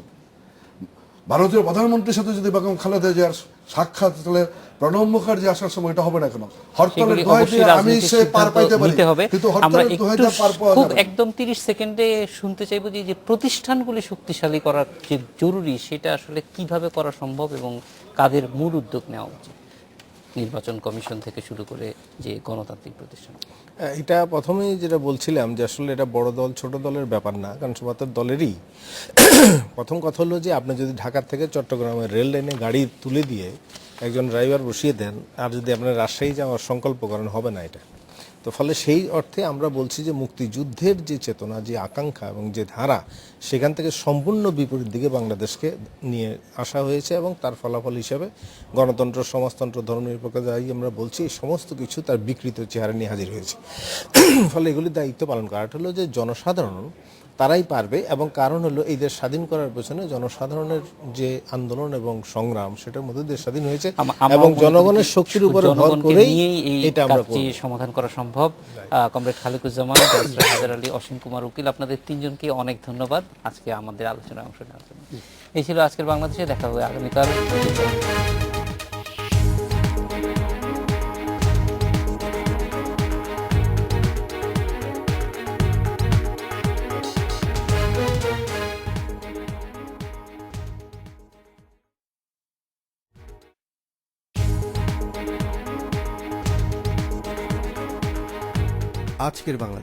S3: ভারতীয় প্রধানমন্ত্রীর সাথে যদি বেগম খালেদা জিয়ার সাক্ষাৎ, তাহলে প্রণব মুখার্জি আসার সময় এটা হবে না কেন? হরতালের দোহাই দিয়ে আমি সে পার পাইতে পারি, কিন্তু হরতালের দোহাই দিয়ে পার পাওয়া যাবে না।
S1: একদম 30 সেকেন্ডে শুনতে চাইবো যে প্রতিষ্ঠানগুলি শক্তিশালী করার যে জরুরি, সেটা আসলে কিভাবে করা সম্ভব এবং কাদের মূল উদ্যোগ নেওয়া উচিত, নির্বাচন কমিশন থেকে শুরু করে যে গণতান্ত্রিক প্রতিষ্ঠান।
S4: এটা প্রথমেই যেটা বলছিলাম যে আসলে এটা বড় দল ছোট দলের ব্যাপার না, কারণ সমান্তর দলেরই প্রথম কথা হলো যে আপনি যদি ঢাকা থেকে চট্টগ্রামের রেল লাইনে গাড়ি তুলে দিয়ে একজন ড্রাইভার বসিয়ে দেন, আর যদি আপনার রাজশাহী যাওয়ার সংকল্প করেন, হবে না এটা। তো ফলে সেই অর্থে আমরা বলছি যে মুক্তিযুদ্ধের যে চেতনা, যে আকাঙ্ক্ষা এবং যে ধারা, সেখান থেকে সম্পূর্ণ বিপরীত দিকে বাংলাদেশকে নিয়ে আসা হয়েছে এবং তার ফলাফল হিসাবে গণতন্ত্র, সমাজতন্ত্র, ধর্মনিরপেক্ষতা যাই আমরা বলছি, এই সমস্ত কিছু তার বিকৃত চেহারা নিয়ে হাজির হয়েছে। ফলে এগুলির দায়িত্ব পালন করা হলো যে জনসাধারণ তারাই পারবে, এবং কারণ হলো এই দেশ স্বাধীন করার পেছনে জনসাধারণের যে আন্দোলন এবং সংগ্রাম, সেটার মধ্যে দেশ স্বাধীন হয়েছে এবং জনগণের শক্তির উপরে ভর
S1: জনগণকে
S4: করেই
S1: নিয়েই এই
S4: এটা আমরা
S1: কাজটি
S4: করব।
S1: সমাধান করা সম্ভব। কমরেড খালিকুজ্জামান, ব্যারিস্টার হায়দার আলী, অসীম কুমার উকিল, আপনাদের তিনজনকে অনেক ধন্যবাদ আজকে আমাদের আলোচনায় অংশ নেওয়ার জন্য। এই ছিল আজকের বাংলাদেশে, দেখা হবে আগামীকাল।
S5: আজকের বাংলা।